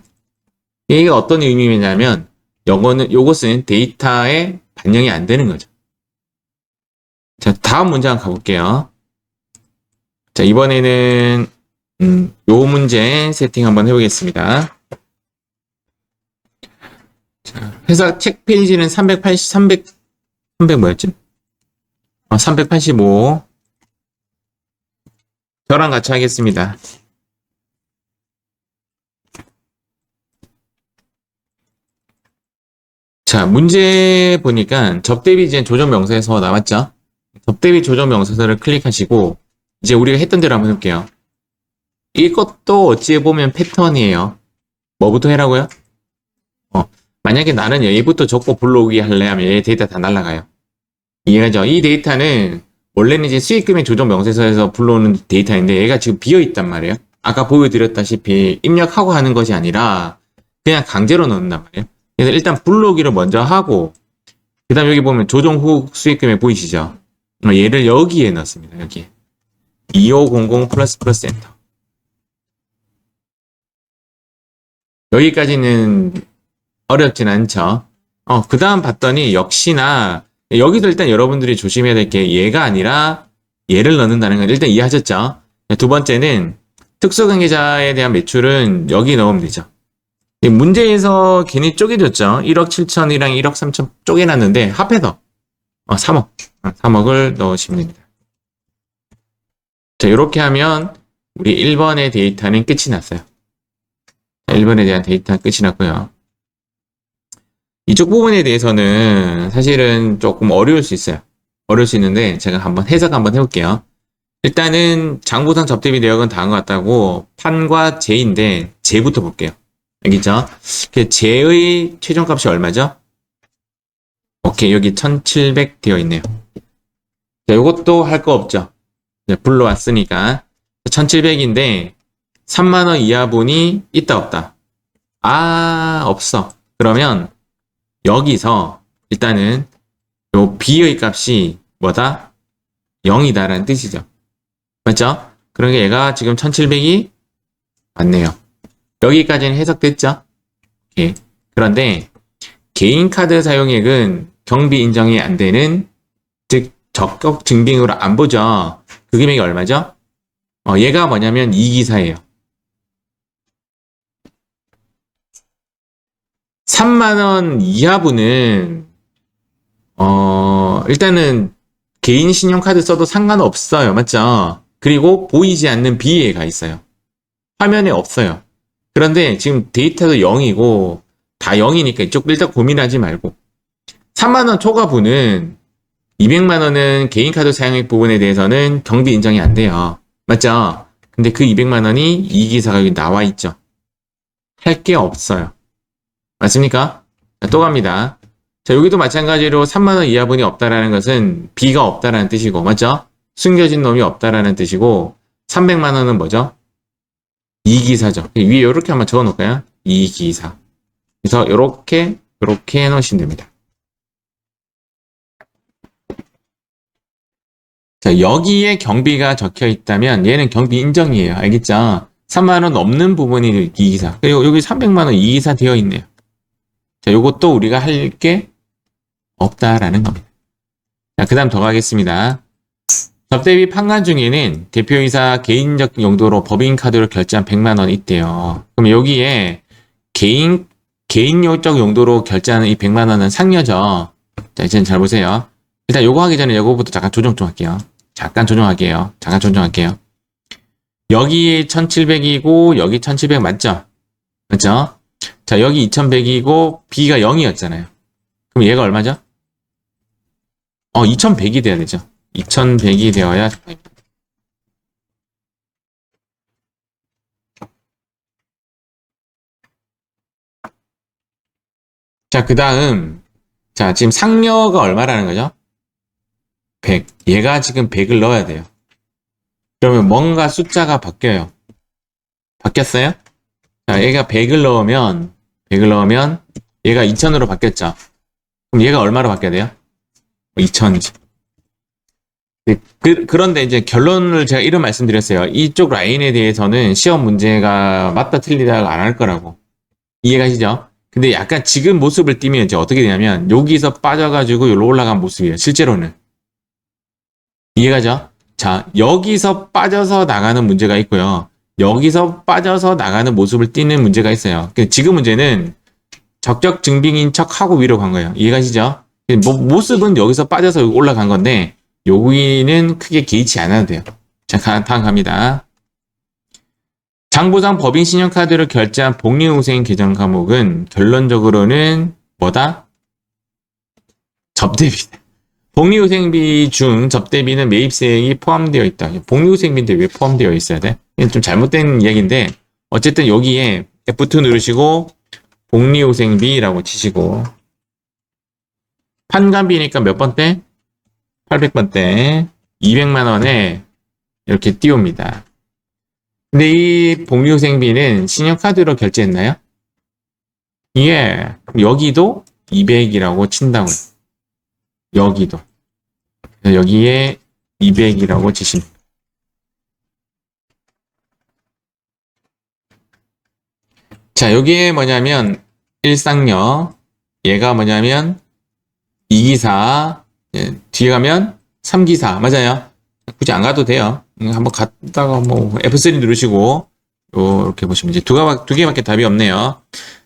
이게 어떤 의미냐면 요것은 데이터에 반영이 안 되는 거죠. 자, 다음 문제 한번 가볼게요. 자, 이번에는 요 문제 세팅 한번 해보겠습니다. 자, 회사 책 페이지는 300 뭐였지? 385. 저랑 같이 하겠습니다. 자, 문제 보니까 접대비 이제 조정명사에서 나왔죠? 접대비 조정명사서를 클릭하시고 이제 우리가 했던 대로 한번 해볼게요. 이것도 어찌 보면 패턴이에요. 뭐부터 해라고요? 만약에 나는 얘부터 적고 불러오기 할래 하면 얘 데이터 다 날라가요. 이해가죠? 이 데이터는 원래는 이제 수익금액 조정 명세서에서 불러오는 데이터인데 얘가 지금 비어있단 말이에요. 아까 보여드렸다시피 입력하고 하는 것이 아니라 그냥 강제로 넣는단 말이에요. 그래서 일단 불러오기를 먼저 하고 그 다음 여기 보면 조정 후 수익금액 보이시죠? 얘를 여기에 넣습니다. 여기 2500 플러스 엔터. 여기까지는 어렵진 않죠. 그 다음 봤더니 역시나 여기도 일단 여러분들이 조심해야 될 게 얘가 아니라 얘를 넣는다는 건 일단 이해하셨죠? 두 번째는 특수관계자에 대한 매출은 여기 넣으면 되죠. 문제에서 괜히 쪼개졌죠. 1억 7천이랑 1억 3천 쪼개놨는데 합해서 3억을 넣으시면 됩니다. 자, 이렇게 하면 우리 1번의 데이터는 끝이 났어요. 자, 1번에 대한 데이터는 끝이 났고요. 이쪽 부분에 대해서는 사실은 조금 어려울 수 있어요. 어려울 수 있는데 제가 한번 해석 한번 해볼게요. 일단은 장부상 접대비 내역은 다음과 같다고 판과 제인데 제부터 볼게요. 알겠죠? 제의 최종값이 얼마죠? 오케이, 여기 1700 되어 있네요. 자, 요것도 할 거 없죠. 불러왔으니까 1700인데 3만원 이하분이 있다 없다? 없어. 그러면 여기서 일단은 요 B의 값이 뭐다? 0이다 라는 뜻이죠. 맞죠? 그러니까 얘가 지금 1700이 맞네요. 여기까지는 해석됐죠? 오케이. 그런데 개인 카드 사용액은 경비 인정이 안 되는, 즉 적격 증빙으로 안 보죠. 그 금액이 얼마죠? 얘가 뭐냐면 이기사예요. 3만원 이하분은 일단은 개인 신용카드 써도 상관없어요. 맞죠? 그리고 보이지 않는 비예가 있어요. 화면에 없어요. 그런데 지금 데이터도 0이고 다 0이니까 이쪽 일단 고민하지 말고 3만원 초과분은 200만원은 개인카드 사용액 부분에 대해서는 경비 인정이 안 돼요. 맞죠? 근데 그 200만원이 이기사가 여기 나와 있죠. 할 게 없어요. 맞습니까? 자, 또 갑니다. 자, 여기도 마찬가지로 3만원 이하분이 없다라는 것은 B가 없다라는 뜻이고, 맞죠? 숨겨진 놈이 없다라는 뜻이고, 300만원은 뭐죠? 이기사죠. 위에 이렇게 한번 적어 놓을까요? 이기사. 그래서 이렇게 해놓으시면 됩니다. 자, 여기에 경비가 적혀 있다면 얘는 경비 인정이에요. 알겠죠? 3만원 넘는 부분이 이기사. 그리고 여기 300만원 이기사 되어 있네요. 자, 요것도 우리가 할 게 없다라는 겁니다. 자, 그 다음 더 가겠습니다. 접대비 판관 중에는 대표이사 개인적 용도로 법인카드로 결제한 100만원이 있대요. 그럼 여기에 개인적 용도로 결제하는 이 100만원은 상여죠. 자, 이제 잘 보세요. 일단 요거 하기 전에 요거부터 잠깐 조정 좀 할게요. 잠깐 조정할게요. 여기 1700이고 여기 1700 맞죠? 맞죠? 자, 여기 2100이고 B가 0이었잖아요. 그럼 얘가 얼마죠? 2100이 돼야 되죠. 2100이 되어야. 자, 그 다음. 자, 지금 상여가 얼마라는 거죠? 100. 얘가 지금 100을 넣어야 돼요. 그러면 뭔가 숫자가 바뀌어요. 바뀌었어요? 자, 얘가 100을 넣으면 얘가 2000으로 바뀌었죠. 그럼 얘가 얼마로 바뀌어야 돼요? 2000이지. 그런데 이제 결론을 제가 이런 말씀드렸어요. 이쪽 라인에 대해서는 시험 문제가 맞다 틀리다가 안 할 거라고. 이해가시죠? 근데 약간 지금 모습을 띄면 이제 어떻게 되냐면 여기서 빠져가지고 여기로 올라간 모습이에요. 실제로는. 이해가죠? 자, 여기서 빠져서 나가는 문제가 있고요. 여기서 빠져서 나가는 모습을 띄는 문제가 있어요. 지금 문제는 적격 증빙인 척하고 위로 간 거예요. 이해가시죠? 모습은 여기서 빠져서 올라간 건데 여기는 크게 개의치 않아도 돼요. 자, 다음 갑니다. 장부상 법인 신용카드를 결제한 복리후생 계정 과목은 결론적으로는 뭐다? 접대비다. 복리후생비 중 접대비는 매입세액이 포함되어 있다. 복리후생비인데 왜 포함되어 있어야 돼? 이건 좀 잘못된 이야기인데 어쨌든 여기에 F2 누르시고 복리후생비라고 치시고 판관비니까 몇 번대? 800번대 200만원에 이렇게 띄웁니다. 근데 이 복리후생비는 신용카드로 결제했나요? 예. 여기도 200이라고 친다고요. 여기도. 여기에 200이라고 치십니다. 자, 여기에 뭐냐면 일상여, 얘가 뭐냐면 2기사, 뒤에 가면 3기사, 맞아요? 굳이 안 가도 돼요. 한번 갔다가 뭐 F3 누르시고 이렇게 보시면 이제 두 개밖에 답이 없네요.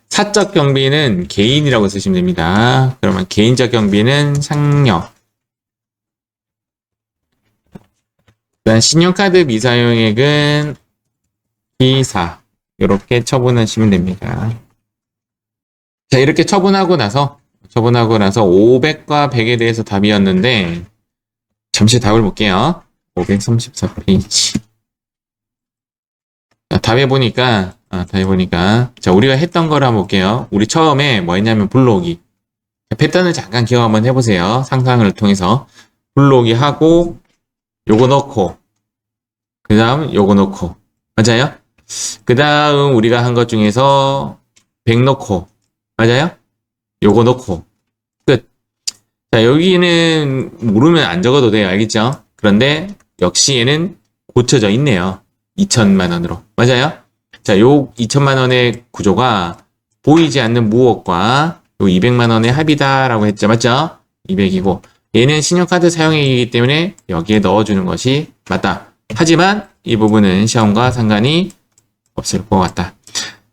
사적 경비는 개인이라고 쓰시면 됩니다. 그러면 개인적 경비는 상여. 그다음 신용카드 미사용액은 기사. 이렇게 처분하시면 됩니다. 자, 이렇게 처분하고 나서 500과 100에 대해서 답이었는데 잠시 답을 볼게요. 534페이지. 자, 답해 보니까 자, 우리가 했던 거를 한번 볼게요. 우리 처음에 뭐 했냐면 불러오기. 패턴을 잠깐 기억 한번 해보세요. 상상을 통해서 불러오기 하고 요거 넣고 그 다음 요거 넣고 맞아요? 그 다음 우리가 한 것 중에서 100 넣고 맞아요? 요거 넣고 끝. 자, 여기는 모르면 안 적어도 돼요. 알겠죠? 그런데 역시 얘는 고쳐져 있네요. 2천만 원으로. 맞아요? 자, 요 2천만 원의 구조가 보이지 않는 무엇과 요 200만 원의 합의다라고 했죠. 맞죠? 200이고 얘는 신용카드 사용액이기 때문에 여기에 넣어주는 것이 맞다. 하지만 이 부분은 시험과 상관이 없을 것 같다.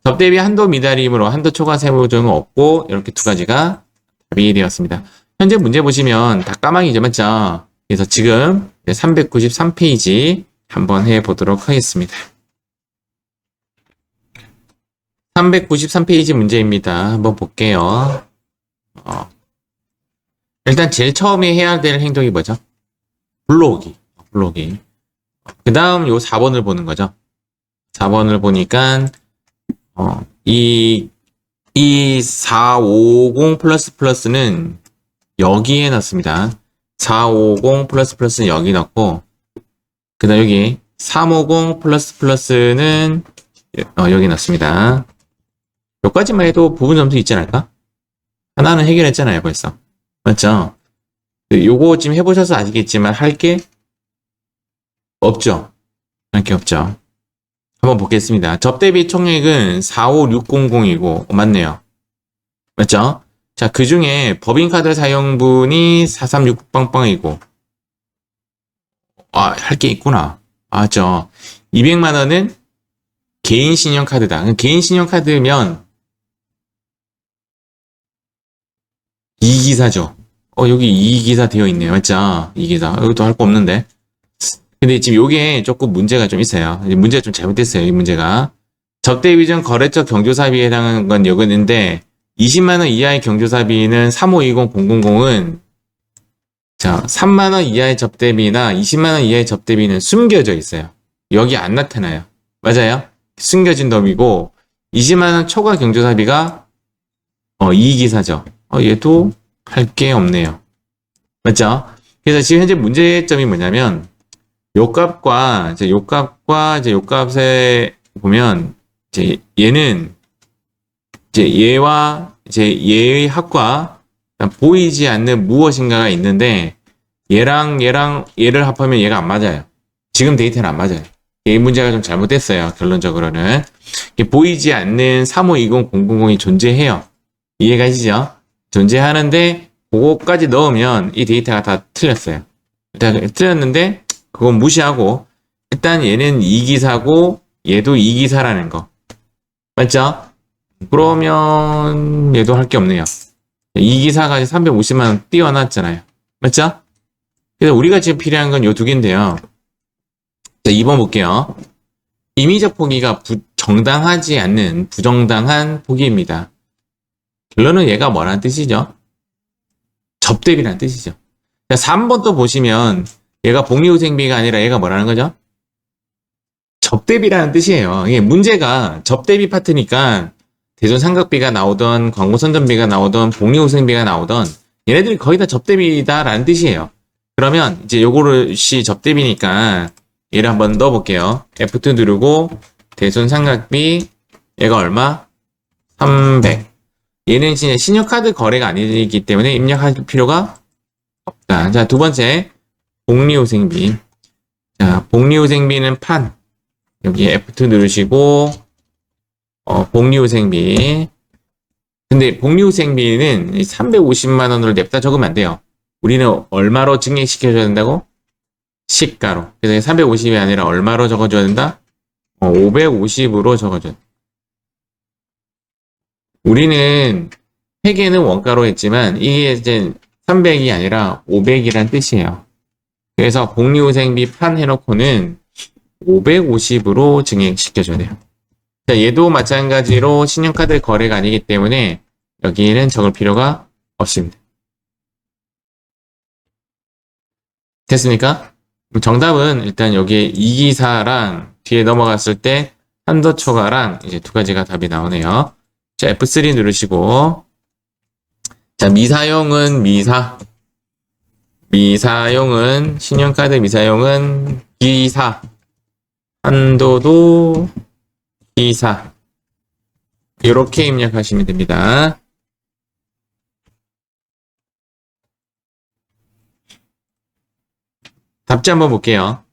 접대비 한도 미달이므로 한도 초과 세부 조정은 없고 이렇게 두 가지가 답이 되었습니다. 현재 문제 보시면 다 까마귀죠. 맞죠? 그래서 지금 393페이지 한번 해보도록 하겠습니다. 393페이지 문제입니다. 한번 볼게요. 일단 제일 처음에 해야 될 행동이 뭐죠? 불러오기. 그 다음 요 4번을 보는 거죠. 4번을 보니까 이 450 플러스는 여기에 넣습니다. 450 플러스는 여기 넣고 그 다음 여기 350 플러스는 여기 넣습니다. 여기까지만 해도 부분 점수 있지 않을까? 하나는 해결했잖아요 벌써. 맞죠? 요거 지금 해보셔서 아시겠지만 할 게 없죠. 할 게 없죠. 한번 보겠습니다. 접대비 총액은 45600이고 맞네요. 맞죠? 자, 그 중에 법인카드 사용분이 4369빵빵이고 할 게 있구나. 맞죠? 200만 원은 개인 신용카드다. 개인 신용카드면 이기사죠. 여기 이기사 되어 있네요. 맞죠? 이기사. 여기도 할 거 없는데. 근데 지금 요게 조금 문제가 좀 있어요. 문제가 좀 잘못됐어요. 이 문제가. 접대비 전 거래처 경조사비에 해당하는 건 여기 있는데 20만원 이하의 경조사비는 3520000은 자, 3만원 이하의 접대비나 20만원 이하의 접대비는 숨겨져 있어요. 여기 안 나타나요. 맞아요? 숨겨진 덤이고 20만원 초과 경조사비가 이기사죠. 얘도 할 게 없네요. 맞죠? 그래서 지금 현재 문제점이 뭐냐면 요값과 요값에 보면 얘는 얘와 얘의 합과 보이지 않는 무엇인가가 있는데 얘를 합하면 얘가 안 맞아요. 지금 데이터는 안 맞아요. 이 문제가 좀 잘못됐어요. 결론적으로는 보이지 않는 3520000이 존재해요. 이해가시죠? 존재하는데 그거까지 넣으면 이 데이터가 다 틀렸어요. 틀렸는데 그건 무시하고 일단 얘는 이기사고 얘도 이기사라는 거 맞죠? 그러면 얘도 할 게 없네요. 이기사가 350만원 띄워놨잖아요. 맞죠? 그래서 우리가 지금 필요한 건 요 두 개인데요. 자, 2번 볼게요. 임의적 포기가 정당하지 않는 부정당한 포기입니다. 결론은 얘가 뭐라는 뜻이죠? 접대비라는 뜻이죠. 자, 3번 또 보시면 얘가 복리후생비가 아니라 얘가 뭐라는 거죠? 접대비라는 뜻이에요. 이게 문제가 접대비 파트니까 대손삼각비가 나오던 광고선전비가 나오던 복리후생비가 나오던 얘네들이 거의 다 접대비다라는 뜻이에요. 그러면 이제 요거를 접대비니까 얘를 한번 넣어볼게요. F2 누르고 대손삼각비 얘가 얼마? 300. 얘는 진짜 신용카드 거래가 아니기 때문에 입력할 필요가 없다. 자, 두 번째 복리후생비. 자, 복리후생비는 판. 여기 F2 누르시고 복리후생비. 근데 복리후생비는 350만 원으로 냅다 적으면 안 돼요. 우리는 얼마로 증액시켜줘야 된다고? 시가로. 그래서 350이 아니라 얼마로 적어줘야 된다? 550으로 적어줘야 된다. 우리는 회계는 원가로 했지만 이게 이제 300이 아니라 500이란 뜻이에요. 그래서 복리후생비 판 해놓고는 550으로 증액시켜줘야 돼요. 자, 얘도 마찬가지로 신용카드 거래가 아니기 때문에 여기에는 적을 필요가 없습니다. 됐습니까? 정답은 일단 여기에 이기사랑 뒤에 넘어갔을 때 한도 초과랑 이제 두 가지가 답이 나오네요. 자, F3 누르시고 자, 미사용은 신용카드 미사용은 기사, 한도도 기사 이렇게 입력하시면 됩니다. 답지 한번 볼게요.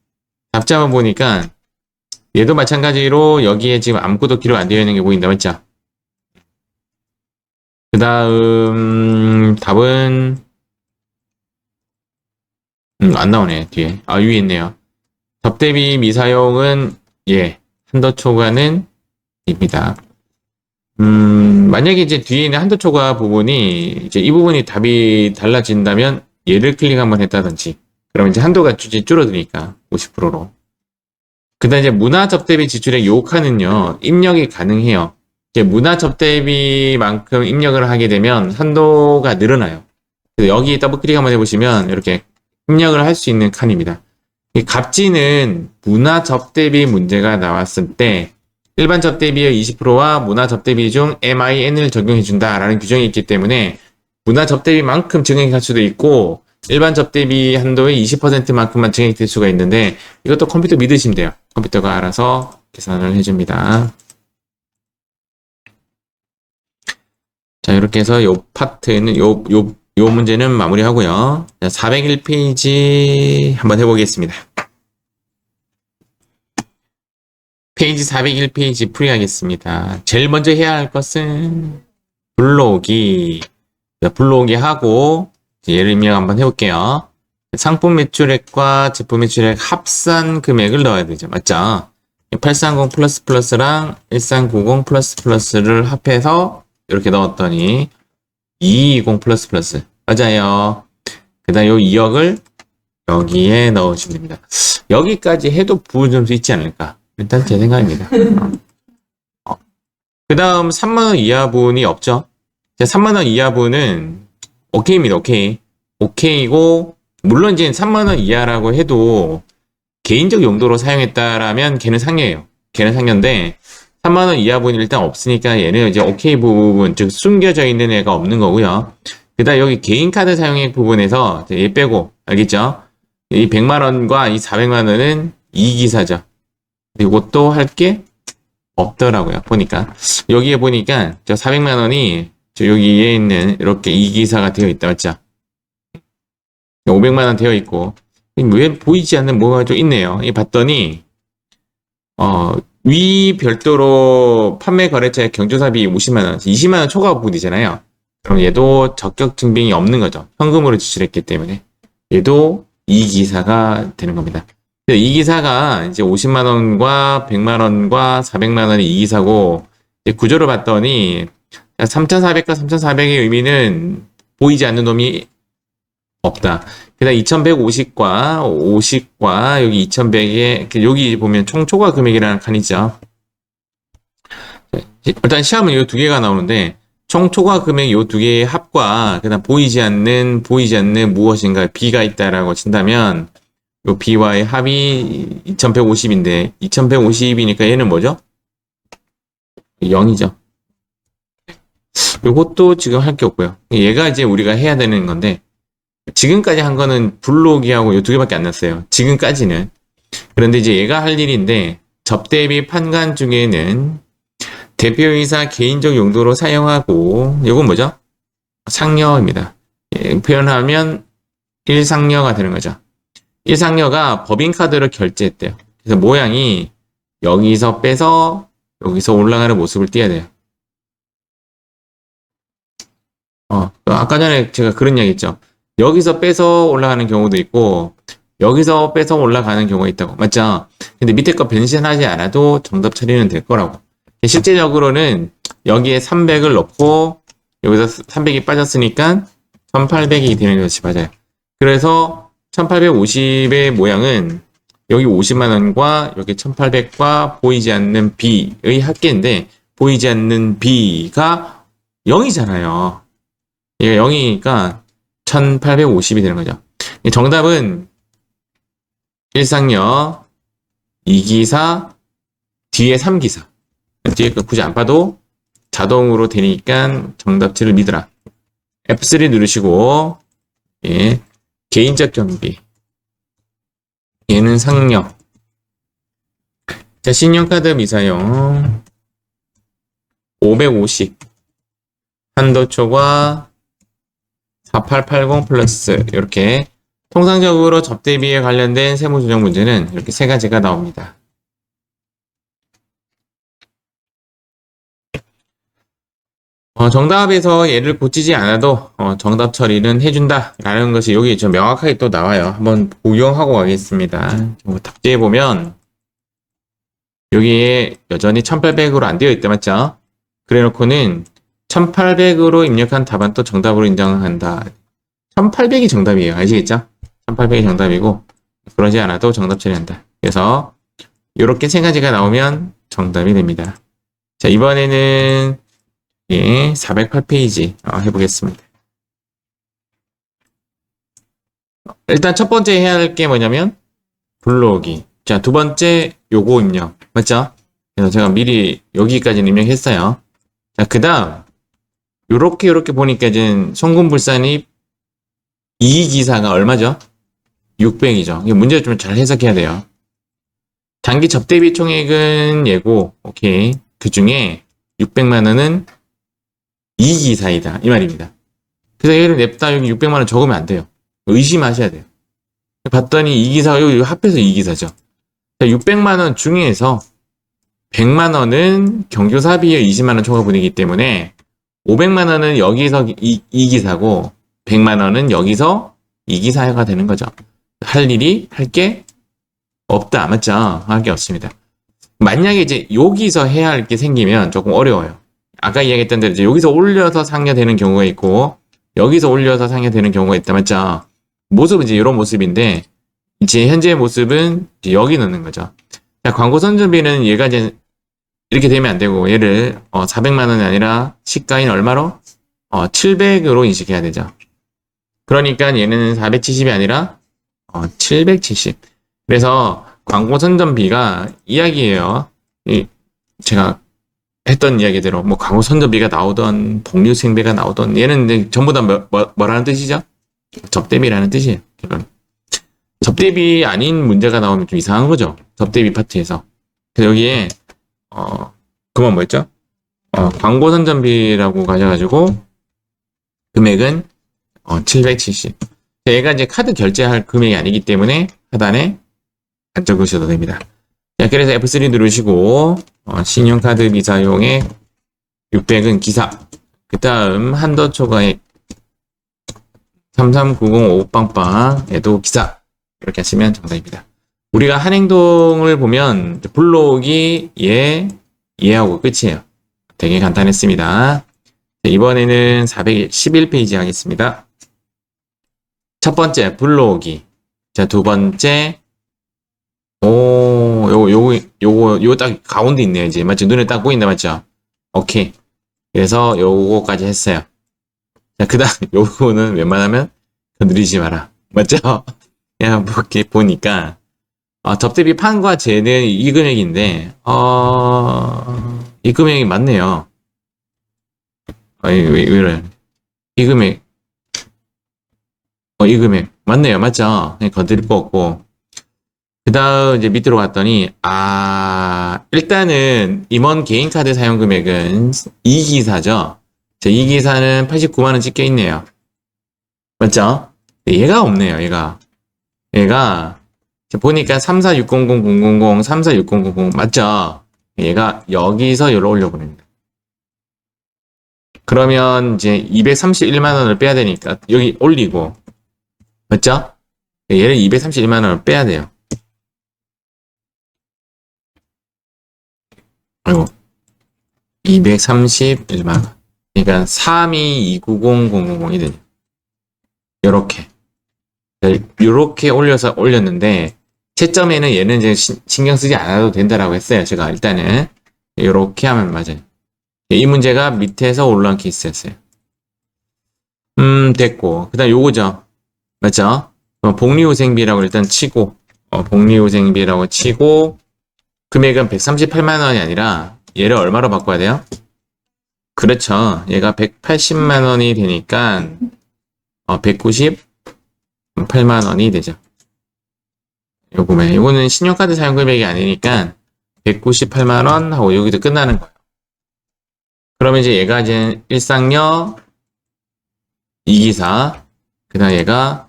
답지 한번 보니까 얘도 마찬가지로 여기에 지금 아무것도 기록 안 되어 있는 게 보인다. 맞죠? 그 다음 답은 안 나오네 뒤에. 아 위에 있네요. 접대비 미사용은 예 한도 초과는 입니다. 만약에 이제 뒤에 있는 한도 초과 부분이 이제 이 부분이 답이 달라진다면 얘를 클릭 한번 했다든지 그러면 이제 한도가 줄어드니까 50%로. 그다음 이제 문화 접대비 지출액 요 칸은요 입력이 가능해요. 이제 문화 접대비만큼 입력을 하게 되면 한도가 늘어나요. 그래서 여기 더블 클릭 한번 해보시면 이렇게 입력을 할 수 있는 칸입니다. 이 갑지는 문화 접대비 문제가 나왔을 때 일반 접대비의 20%와 문화 접대비 중 MIN을 적용해준다라는 규정이 있기 때문에 문화 접대비만큼 증액할 수도 있고 일반 접대비 한도의 20%만큼만 증액될 수가 있는데 이것도 컴퓨터 믿으시면 돼요. 컴퓨터가 알아서 계산을 해줍니다. 자 이렇게 해서 요 파트는 요 문제는 마무리하고요. 401페이지 한번 해보겠습니다. 페이지 401페이지 풀이하겠습니다. 제일 먼저 해야 할 것은 불러오기. 불러오기 하고 예를 입력 한번 해볼게요. 상품 매출액과 제품 매출액 합산 금액을 넣어야 되죠. 맞죠? 830 플러스 플러스랑 1390 플러스 플러스를 합해서 이렇게 넣었더니 220 플러스 플러스. 맞아요. 그 다음 요 2억을 여기에 넣어주면 됩니다. 여기까지 해도 부을 점수 있지 않을까? 일단 제 생각입니다. 그 다음 3만원 이하분이 없죠? 3만원 이하분은 오케이입니다. 오케이. 오케이고 물론 이제 3만원 이하라고 해도 개인적 용도로 사용했다라면 걔는 상여예요. 걔는 상여인데 3만원 이하분이 일단 없으니까 얘는 이제 오케이 부분, 즉 숨겨져 있는 애가 없는 거고요. 그 다음 여기 개인카드 사용액 부분에서 얘 빼고 알겠죠? 이 100만원과 이 400만원은 이기사죠. 이것도 할 게 없더라고요. 보니까 여기에 보니까 저 400만원이 저 여기에 있는 이렇게 이기사가 되어 있다. 맞죠? 500만원 되어 있고 왜 보이지 않는 뭐가 좀 있네요. 이 봤더니 위 별도로 판매 거래처의 경조사비 50만원, 20만원 초과 부분이잖아요. 그럼 얘도 적격 증빙이 없는 거죠. 현금으로 지출했기 때문에 얘도 이기사가 되는 겁니다. 이 기사가 이제 50만원과 100만원과 400만원이 이기사고 구조를 봤더니 3,400과 3,400의 의미는 보이지 않는 놈이 없다. 그다음 2,150과 50과 여기 2,100에 여기 보면 총 초과 금액이라는 칸이죠. 일단 시험은 이 두 개가 나오는데 총 초과 금액 이 두 개의 합과 그다음 보이지 않는 무엇인가 B가 있다라고 친다면 요 B와의 합이 2150인데 2150이니까 얘는 뭐죠? 0이죠. 요것도 지금 할 게 없고요. 얘가 이제 우리가 해야 되는 건데 지금까지 한 거는 불로기하고 요 두 개밖에 안 났어요. 지금까지는. 그런데 이제 얘가 할 일인데 접대비 판관 중에는 대표이사 개인적 용도로 사용하고 요건 뭐죠? 상여입니다. 표현하면 1상여가 되는 거죠. 1상여가 법인카드로 결제했대요. 그래서 모양이 여기서 빼서 여기서 올라가는 모습을 띄어야 돼요. 아까 전에 제가 그런 얘기 했죠. 여기서 빼서 올라가는 경우도 있고 여기서 빼서 올라가는 경우가 있다고. 맞죠? 근데 밑에 거 변신하지 않아도 정답 처리는 될 거라고. 실제적으로는 여기에 300을 넣고 여기서 300이 빠졌으니까 1800이 되는 것이 맞아요. 그래서 1850의 모양은 여기 50만원과 여기 1800과 보이지 않는 B의 합계인데 보이지 않는 B가 0이잖아요. 얘가 0이니까 1850이 되는 거죠. 정답은 1상여, 2기사, 뒤에 3기사. 뒤에 거 굳이 안 봐도 자동으로 되니까 정답치를 믿으라. F3 누르시고 예, 개인적 경비. 얘는 상여. 자, 신용카드 미사용 550 한도 초과 4880 플러스 이렇게 통상적으로 접대비에 관련된 세무조정 문제는 이렇게 세 가지가 나옵니다. 정답에서 얘를 고치지 않아도 정답 처리는 해준다라는 것이 여기 좀 명확하게 또 나와요. 한번 복용하고 가겠습니다. 답지에 보면 여기에 여전히 1800으로 안 되어 있다 맞죠? 그래 놓고는 1800으로 입력한 답안 또 정답으로 인정한다. 1800이 정답이에요. 아시겠죠? 1800이 정답이고 그러지 않아도 정답 처리한다. 그래서 이렇게 세 가지가 나오면 정답이 됩니다. 자, 이번에는 408페이지 해보겠습니다. 일단 첫 번째 해야 할 게 뭐냐면 불러오기. 자, 두 번째 요거 입력. 맞죠? 그래서 제가 미리 여기까지는 입력했어요. 자, 그 다음 요렇게 보니까 이제 송금불산입 이익이사가 얼마죠? 600이죠. 이 문제 좀 잘 해석해야 돼요. 단기 접대비 총액은 예고. 오케이. 그 중에 600만 원은 이익이사이다. 이 말입니다. 그래서 얘를 냅다 여기 600만 원 적으면 안 돼요. 의심하셔야 돼요. 봤더니 이익이사가 여기 합해서 이익이사죠. 자, 600만 원 중에서 100만 원은 경조사비에 20만 원 초과 분이기 때문에 500만 원은 여기서 이익이사고 100만 원은 여기서 이익이사가 되는 거죠. 할 게 없다. 맞죠? 할 게 없습니다. 만약에 이제 여기서 해야 할 게 생기면 조금 어려워요. 아까 이야기했던 대로 이제 여기서 올려서 상여되는 경우가 있고 여기서 올려서 상여되는 경우가 있다. 맞죠? 모습은 이제 이런 모습인데 이제 현재의 모습은 이제 여기 넣는 거죠. 자, 광고 선전비는 얘가 이제 이렇게 되면 안 되고 얘를 400만 원이 아니라 시가인 얼마로? 700으로 인식해야 되죠. 그러니까 얘는 470이 아니라 770. 그래서 광고 선전비가 이야기예요. 제가 했던 이야기대로 뭐 광고 선전비가 나오던 복리후생비가 나오던 얘는 이제 전부 다 뭐라는 뜻이죠? 접대비라는 뜻이에요. 접대비 아닌 문제가 나오면 좀 이상한 거죠. 접대비 파트에서. 그래서 여기에 그만 뭐였죠? 광고 선전비라고 가져가지고 금액은 770. 얘가 이제 카드 결제할 금액이 아니기 때문에 하단에 안 적으셔도 됩니다. 자, 그래서 F3 누르시고 신용카드 비사용액 600은 기사. 그 다음 한도 초과액 33905빵빵에도 기사. 이렇게 하시면 정답입니다. 우리가 한 행동을 보면 불러오기 얘하고 끝이에요. 되게 간단했습니다. 이번에는 411페이지 하겠습니다. 첫 번째 불러오기. 자, 두 번째 요거 딱 가운데 있네요. 이제 맞죠? 눈에 딱 보인다 맞죠? 오케이. 그래서 요거까지 했어요. 자, 그 다음 요거는 웬만하면 건드리지 마라. 맞죠? 그냥 이렇게 보니까 접대비 판과 제는 이 금액인데 이 금액이 맞네요. 왜 이래? 이 금액 이 금액 맞네요. 맞죠? 그냥 건드릴 거 없고 그 다음 이제 밑으로 갔더니 일단은 임원 개인카드 사용 금액은 이기사죠. 자, 이기사는 89만 원 찍혀 있네요. 맞죠? 얘가 없네요. 얘가 보니까 346000000 3460000 맞죠? 얘가 여기서 여기로 올려보냅니다. 그러면 이제 231만 원을 빼야 되니까 여기 올리고 맞죠? 얘를 231만 원을 빼야 돼요. 아이고 231만 원. 그러니까 322900000이 되죠. 요렇게 올렸는데 채점에는 얘는 이제 신경 쓰지 않아도 된다라고 했어요. 제가 일단은 요렇게 하면 맞아요. 이 문제가 밑에서 올라온 케이스였어요. 됐고 그 다음 요거죠. 맞죠? 복리후생비라고 일단 치고 복리후생비라고 치고 금액은 138만 원이 아니라 얘를 얼마로 바꿔야 돼요? 그렇죠. 얘가 180만 원이 되니까 198만 원이 되죠. 요거는 신용카드 사용 금액이 아니니까 198만 원 하고 여기도 끝나는 거예요. 그러면 이제 얘가 이제 일상여 2기사, 그 다음 얘가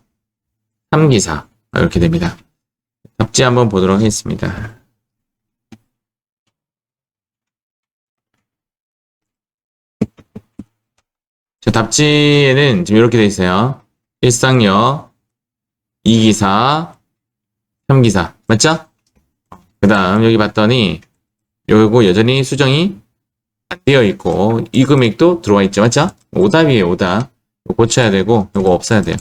3기사 이렇게 됩니다. 답지 한번 보도록 하겠습니다. 자, 답지에는 지금 이렇게 돼 있어요. 일상여, 이기사, 3기사. 맞죠? 그 다음 여기 봤더니 요거 여전히 수정이 안 되어 있고 이 금액도 들어와 있죠. 맞죠? 오답이에요. 오답. 이거 고쳐야 되고 요거 없애야 돼요.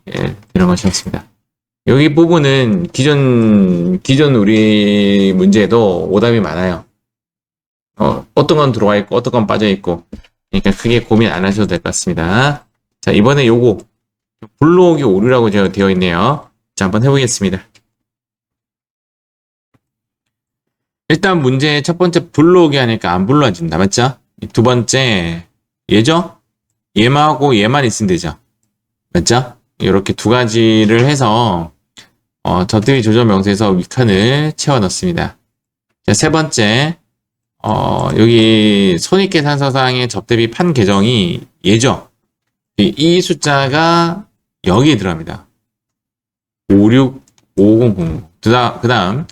이렇게 들어가셨습니다. 여기 부분은 기존 우리 문제도 오답이 많아요. 어떤 건 들어와 있고 어떤 건 빠져 있고 그러니까 크게 고민 안 하셔도 될 것 같습니다. 자, 이번에 요거 불러오기 오류라고 되어 있네요. 자, 한번 해보겠습니다. 일단 문제 첫 번째 불러오기 하니까 안 불러진다. 맞죠? 두 번째 얘죠? 얘하고 얘만 있으면 되죠. 맞죠? 이렇게 두 가지를 해서 접대비 조절 명세에서 윗칸을 채워 넣습니다. 자, 세 번째 여기 손익계산서상의 접대비 판 계정이 얘죠? 이 숫자가 여기에 들어갑니다. 565000. 그 다음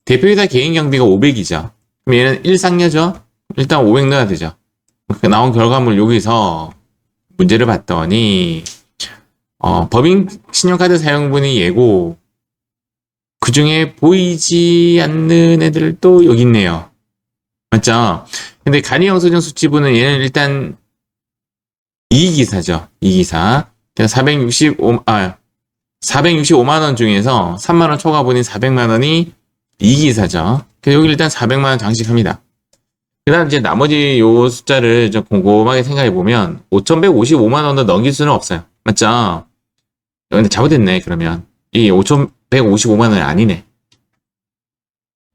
대표이사 개인경비가 500이죠. 그럼 얘는 일상여죠? 일단 500 넣어야 되죠. 나온 결과물 여기서 문제를 봤더니 법인 신용카드 사용분이 얘고 그 중에 보이지 않는 애들도 여기 있네요. 맞죠? 근데 간이영수증 수치부는 얘는 일단 이기사죠. 이기사. 465만원 중에서 3만원 초과분인 400만원이 이기사죠. 그래서 여기 일단 400만원 장식합니다. 그 다음 이제 나머지 요 숫자를 좀 곰곰하게 생각해 보면 5,155만원도 넘길 수는 없어요. 맞죠? 근데 잘못했네, 그러면. 이 5,155만원이 아니네.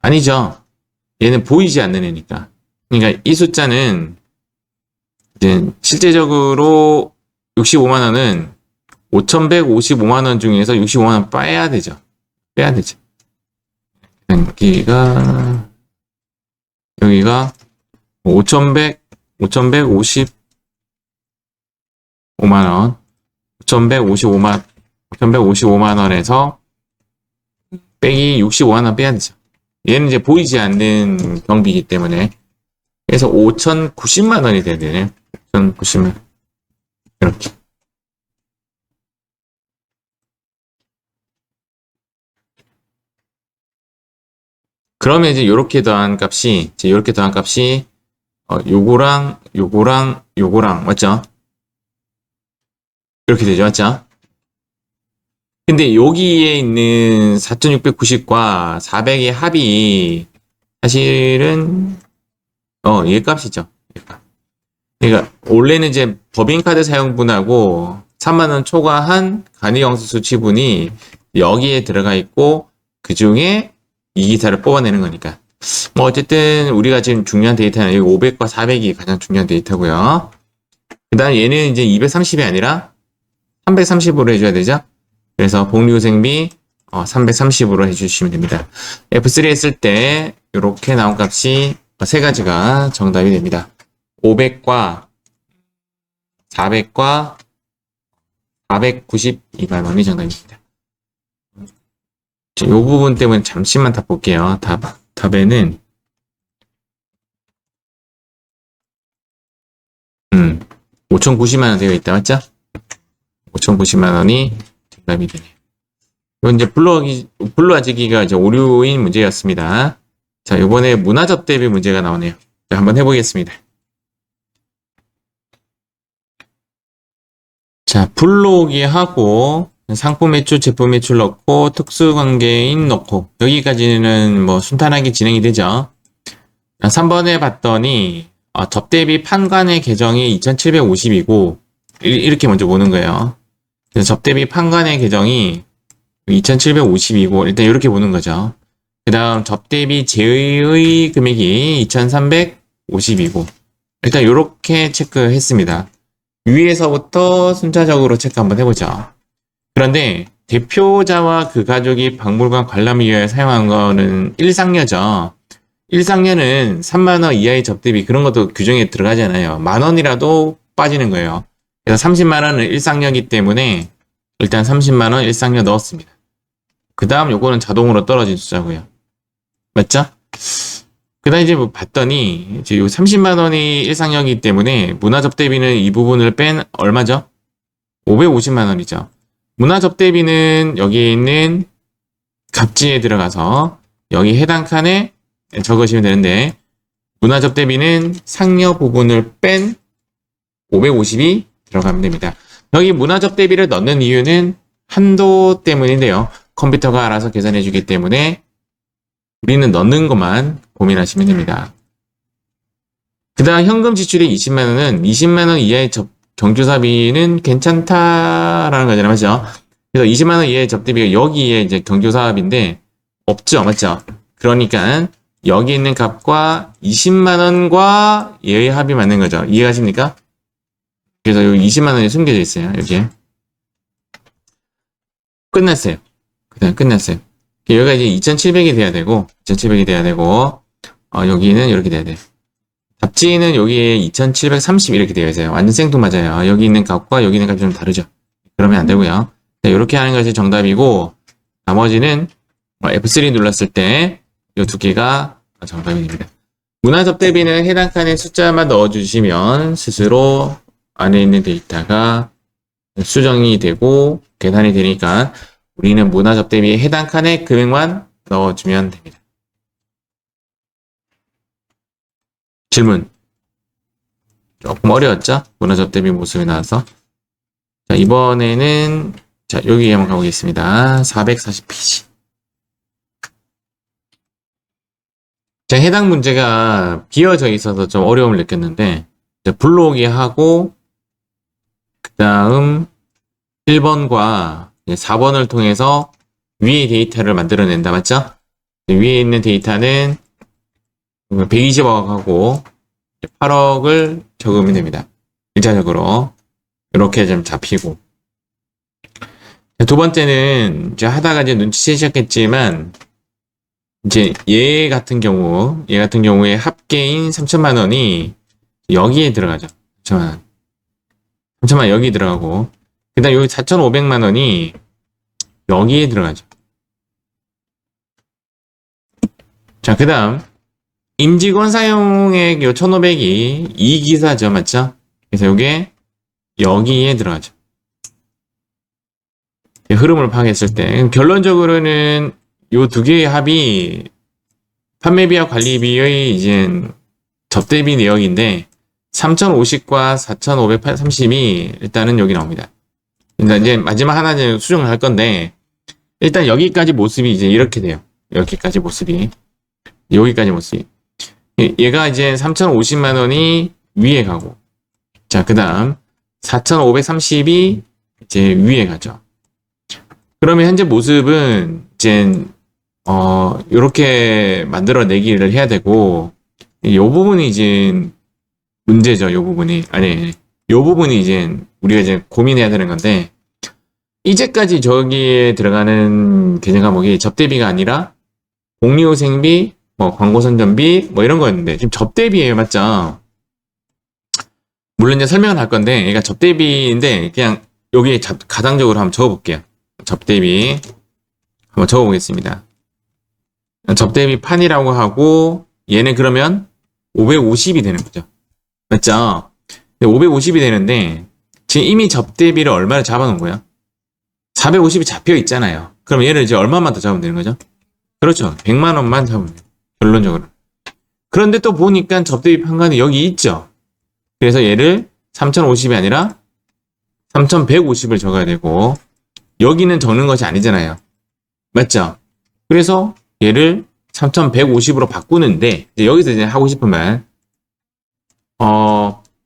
아니죠. 얘는 보이지 않는 애니까. 그러니까 이 숫자는 이제 실제적으로 65만원은 5,155만원 중에서 65만원 빼야 되죠. 빼야 되죠. 여기가 5,155만원, 5,155만원에서 빼기 65만원 빼야 되죠. 얘는 이제 보이지 않는 경비이기 때문에. 그래서 5,090만원이 돼야 되네. 5,090만. 이렇게. 그러면 이제 요렇게 더한 값이, 요거랑, 맞죠? 이렇게 되죠, 맞죠? 근데 여기에 있는 4,690과 400의 합이 사실은, 얘 값이죠. 얘값. 그러니까, 원래는 이제 법인카드 사용분하고 3만원 초과한 간이영수 수치분이 여기에 들어가 있고, 그 중에 이 기사를 뽑아내는 거니까. 뭐 어쨌든 우리가 지금 중요한 데이터는 여기 500과 400이 가장 중요한 데이터고요. 그 다음 얘는 이제 230이 아니라 330으로 해줘야 되죠. 그래서 복리후생비 330으로 해주시면 됩니다. F3 했을 때 이렇게 나온 값이 세 가지가 정답이 됩니다. 500과 400과 492만 원이 정답입니다. 이 부분 때문에 잠시만 답 볼게요. 답에는 5,090만 원 되어 있다. 맞죠? 5,090만 원이 정답이 되네요. 이건 이제 불러와지기가 이제 오류인 문제였습니다. 자, 이번에 문화접 대비 문제가 나오네요. 자, 한번 해보겠습니다. 자, 불러오기 하고 상품 매출, 제품 매출 넣고 특수관계인 넣고 여기까지는 뭐 순탄하게 진행이 되죠. 3번에 봤더니 접대비 판관의 계정이 2,750이고 이렇게 먼저 보는 거예요. 그래서 접대비 판관의 계정이 2,750이고 일단 이렇게 보는 거죠. 그 다음 접대비 제의 금액이 2,350이고 일단 이렇게 체크했습니다. 위에서부터 순차적으로 체크 한번 해보죠. 그런데 대표자와 그 가족이 박물관 관람을 위해 사용한 거는 일상여죠. 일상여는 3만원 이하의 접대비 그런 것도 규정에 들어가잖아요. 만원이라도 빠지는 거예요. 그래서 30만원은 일상여이기 때문에 일단 30만원 일상여 넣었습니다. 그 다음 요거는 자동으로 떨어진 숫자고요. 맞죠? 그다음 이제 뭐 봤더니 이제 요 30만 원이 일상형이기 때문에 문화접대비는 이 부분을 뺀 얼마죠? 550만 원이죠. 문화접대비는 여기에 있는 갑지에 들어가서 여기 해당 칸에 적으시면 되는데 문화접대비는 상여 부분을 뺀 550이 들어가면 됩니다. 여기 문화접대비를 넣는 이유는 한도 때문인데요. 컴퓨터가 알아서 계산해 주기 때문에 우리는 넣는 것만 고민하시면 됩니다. 그 다음 현금 지출이 20만 원은 20만 원 이하의 경조사비는 괜찮다라는 거잖아요. 맞죠? 그래서 20만 원 이하의 접대비가 여기에 이제 경조사비인데 없죠. 맞죠? 그러니까 여기 있는 값과 20만 원과 얘의 합이 맞는 거죠. 이해가십니까? 그래서 여기 20만 원이 숨겨져 있어요. 여기에. 끝났어요. 그다음 끝났어요. 여기가 이제 2,700이 돼야 되고, 2,700이 돼야 되고, 여기는 이렇게 돼야 돼. 답지는 여기에 2,730 이렇게 되어 있어요. 완전 생뚱맞아요. 여기 있는 값과 여기 있는 값이 좀 다르죠. 그러면 안 되고요. 자, 이렇게 하는 것이 정답이고, 나머지는 F3 눌렀을 때 이 두 개가 정답이 됩니다. 문화접대비는 해당 칸에 숫자만 넣어주시면 스스로 안에 있는 데이터가 수정이 되고 계산이 되니까 우리는 문화접대비에 해당 칸에 금액만 넣어주면 됩니다. 질문. 조금 어려웠죠? 문화접대비 모습이 나와서. 자, 이번에는, 자, 여기 한번 가보겠습니다. 440페이지. 자, 해당 문제가 비어져 있어서 좀 어려움을 느꼈는데, 불러오기 하고, 그 다음 1번과 4번을 통해서 위의 데이터를 만들어낸다. 맞죠? 위에 있는 데이터는 120억하고 8억을 적으면 됩니다. 1차적으로. 이렇게 좀 잡히고. 두 번째는 이제 하다가 이제 눈치채셨겠지만, 이제 얘 같은 경우에 합계인 3천만 원이 여기에 들어가죠. 3천만 원. 3천만 원 여기 들어가고, 그 다음 여기 4,500만 원이 여기에 들어가죠. 자, 그 다음, 임직원 사용액 요 1,500이 이 기사죠. 맞죠? 그래서 요게 여기에 들어가죠. 흐름을 파악했을 때. 결론적으로는 요 두 개의 합이 판매비와 관리비의 이제 접대비 내역인데 3,050과 4,530이 일단은 여기 나옵니다. 그러니까 이제 마지막 하나 수정을 할 건데 일단 여기까지 모습이 이제 이렇게 돼요. 여기까지 모습이. 여기까지 모습이. 얘가 이제 3,050만 원이 위에 가고 자, 그 다음 4,530이 이제 위에 가죠. 그러면 현재 모습은 이제 요렇게 만들어내기를 해야 되고 요 부분이 이제 문제죠. 요 부분이. 아니, 요 부분이 이제 우리가 이제 고민해야 되는 건데 이제까지 저기에 들어가는 개념 과목이 접대비가 아니라 복리후생비, 광고선전비 이런 거였는데 지금 접대비예요. 맞죠? 물론 이제 설명을 할 건데 얘가 접대비인데 그냥 여기에 가상적으로 한번 적어볼게요. 접대비 한번 적어보겠습니다. 접대비 판이라고 하고 얘는 그러면 550이 되는 거죠. 맞죠? 550이 되는데 지금 이미 접대비를 얼마를 잡아놓은 거야? 450이 잡혀 있잖아요. 그럼 얘를 이제 얼마만 더 잡으면 되는 거죠? 그렇죠. 100만 원만 잡으면 돼요. 결론적으로. 그런데 또 보니까 접대비 판관이 여기 있죠. 그래서 얘를 3,050이 아니라 3,150을 적어야 되고 여기는 적는 것이 아니잖아요. 맞죠? 그래서 얘를 3,150으로 바꾸는데 여기서 이제 하고 싶은 말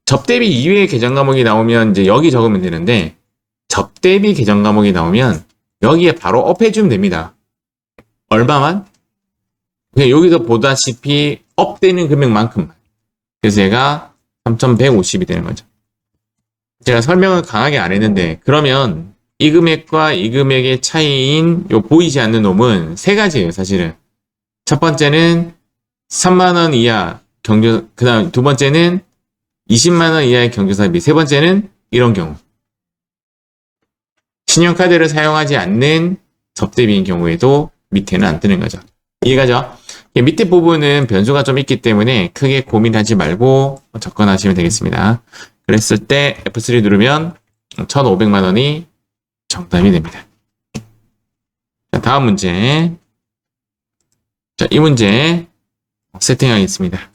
접대비 이외의 계정 과목이 나오면 이제 여기 적으면 되는데 접대비 계정 과목이 나오면 여기에 바로 업해주면 됩니다. 얼마만? 그냥 여기서 보다시피 업되는 금액만큼만. 그래서 얘가 3,150이 되는 거죠. 제가 설명을 강하게 안 했는데 그러면 이 금액과 이 금액의 차이인 요 보이지 않는 놈은 세 가지예요. 사실은. 첫 번째는 3만 원 이하 그 다음 두 번째는 20만 원 이하의 경조사비, 세 번째는 이런 경우. 신용카드를 사용하지 않는 접대비인 경우에도 밑에는 안 뜨는 거죠. 이해가죠? 밑에 부분은 변수가 좀 있기 때문에 크게 고민하지 말고 접근하시면 되겠습니다. 그랬을 때 F3 누르면 1,500만 원이 정답이 됩니다. 자, 다음 문제. 자, 이 문제 세팅하겠습니다.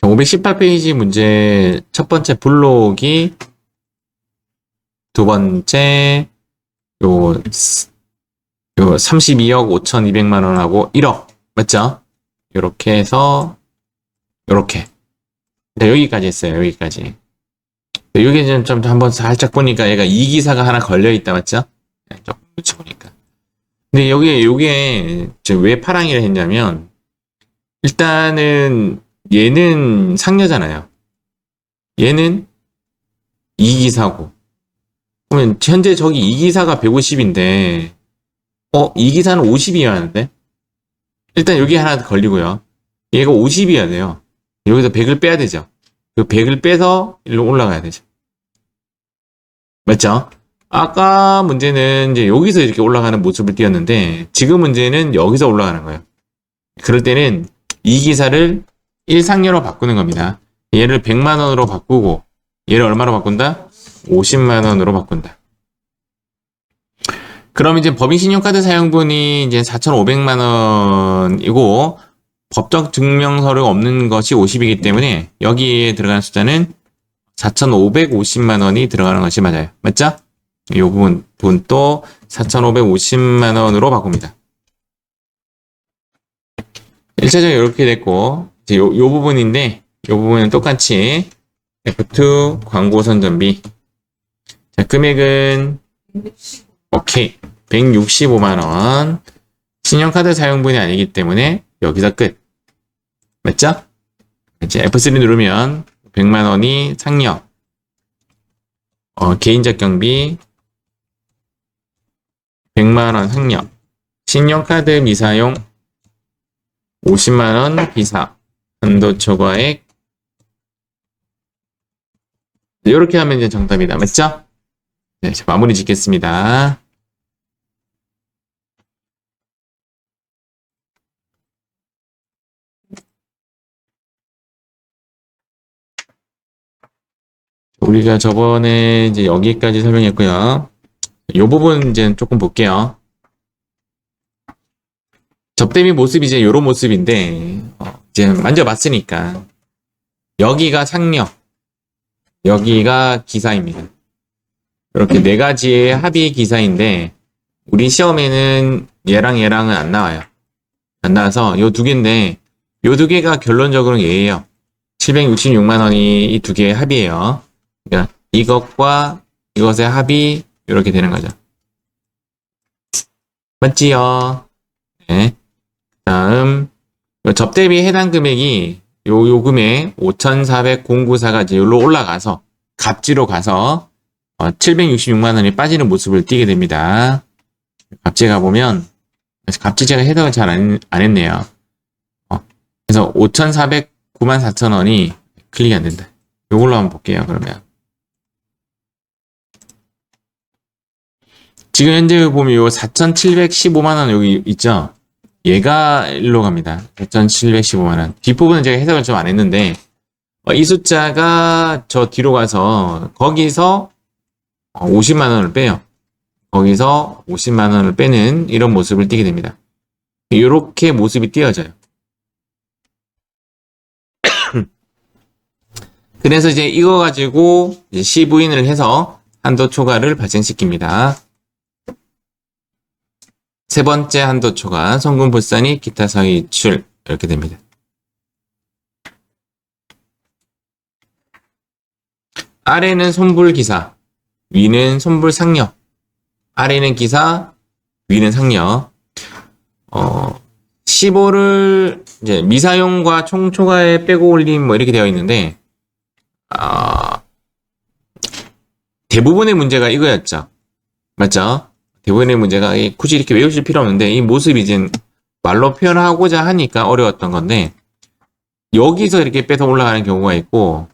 518페이지 문제 첫 번째 블록이 두 번째 요 32억 5,200만 원하고 1억 맞죠? 요렇게 해서 요렇게 여기까지 했어요. 여기까지. 여기 좀 한번 살짝 보니까 얘가 이 기사가 하나 걸려 있다 맞죠? 조금 붙여보니까. 근데 요게 왜 파랑이라 했냐면 일단은 얘는 상여잖아요. 얘는 이 기사고. 그러면 현재 저기 이 기사가 150인데 이 기사는 50이어야 하는데 일단 여기 하나 걸리고요. 얘가 50이어야 돼요. 여기서 100을 빼야 되죠. 그 100을 빼서 일로 올라가야 되죠. 맞죠? 아까 문제는 이제 여기서 이렇게 올라가는 모습을 띄었는데 지금 문제는 여기서 올라가는 거예요. 그럴 때는 이 기사를 1상여로 바꾸는 겁니다. 얘를 100만 원으로 바꾸고 얘를 얼마로 바꾼다? 50만 원으로 바꾼다. 그럼 이제 법인신용카드 사용분이 이제 4,500만 원이고 법적 증명서류가 없는 것이 50이기 때문에 여기에 들어가는 숫자는 4,550만 원이 들어가는 것이 맞아요. 맞죠? 이 부분도 4,550만 원으로 바꿉니다. 1차적으로 이렇게 됐고 이제 요 부분인데 요 부분은 똑같이 F2 광고 선전비 자 금액은 오케이 165만 원 신용카드 사용분이 아니기 때문에 여기서 끝 맞죠? 이제 F3 누르면 100만 원이 상여 개인적 경비 100만 원 상여 신용카드 미사용 50만 원 기사 한도 초과액 이렇게 하면 이제 정답이다 맞죠? 네, 마무리 짓겠습니다. 우리가 저번에 이제 여기까지 설명했고요. 이 부분 이제 조금 볼게요. 접대비 모습이 이제 이런 모습인데 이제 만져봤으니까 여기가 상여, 여기가 기사입니다. 이렇게 네 가지의 합의 기사인데 우리 시험에는 얘랑 얘랑은 안 나와요. 안 나와서 요 두 개인데 요 두 개가 결론적으로는 얘예요. 766만 원이 이 두 개의 합이에요. 그러니까 이것과 이것의 합이 이렇게 되는 거죠. 맞지요? 네. 다음 접대비 해당 금액이 요 금액 5,400,094가 이제 여기로 올라가서 갑지로 가서 766만 원이 빠지는 모습을 띄게 됩니다. 갑지 가보면 갑지 제가 해석을 잘 안 했네요. 그래서 5,409만4천원이 클릭이 안 된다. 요걸로 한번 볼게요. 그러면 지금 현재 보면 요 4,715만 원 여기 있죠? 얘가 일로 갑니다. 4,715만 원. 뒷부분은 제가 해석을 좀 안 했는데 이 숫자가 저 뒤로 가서 거기서 50만 원을 빼요. 거기서 50만 원을 빼는 이런 모습을 띄게 됩니다. 이렇게 모습이 띄어져요. 그래서 이제 이거 가지고 이제 시부인을 해서 한도 초과를 발생시킵니다. 세 번째 한도 초과, 송금 불산이 기타 사유 이출 이렇게 됩니다. 아래는 손불 기사, 위는 손불 상여. 아래는 기사, 위는 상여. 15를 이제 미사용과 총초과에 빼고 올림 뭐 이렇게 되어 있는데 대부분의 문제가 이거였죠. 맞죠? 대부분의 문제가 굳이 이렇게 외우실 필요 없는데 이 모습이 이제 말로 표현하고자 하니까 어려웠던 건데 여기서 이렇게 빼서 올라가는 경우가 있고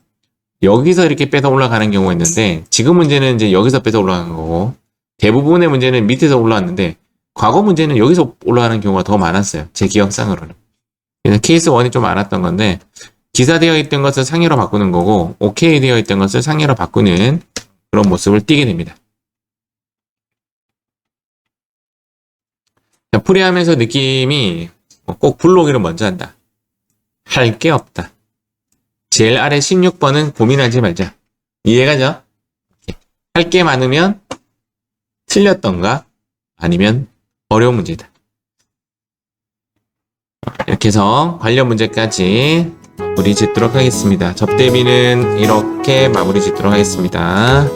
여기서 이렇게 빼서 올라가는 경우가 있는데 지금 문제는 이제 여기서 빼서 올라가는 거고 대부분의 문제는 밑에서 올라왔는데 과거 문제는 여기서 올라가는 경우가 더 많았어요. 제 기억상으로는. 그래서 케이스 1이 좀 많았던 건데 기사되어 있던 것을 상해로 바꾸는 거고 오케이 되어 있던 것을 상해로 바꾸는 그런 모습을 띠게 됩니다. 풀이하면서 느낌이 꼭 불러오기를 먼저 한다. 할 게 없다. 제일 아래 16번은 고민하지 말자. 이해가죠? 할 게 많으면 틀렸던가 아니면 어려운 문제다. 이렇게 해서 관련 문제까지 마무리 짓도록 하겠습니다. 접대비는 이렇게 마무리 짓도록 하겠습니다.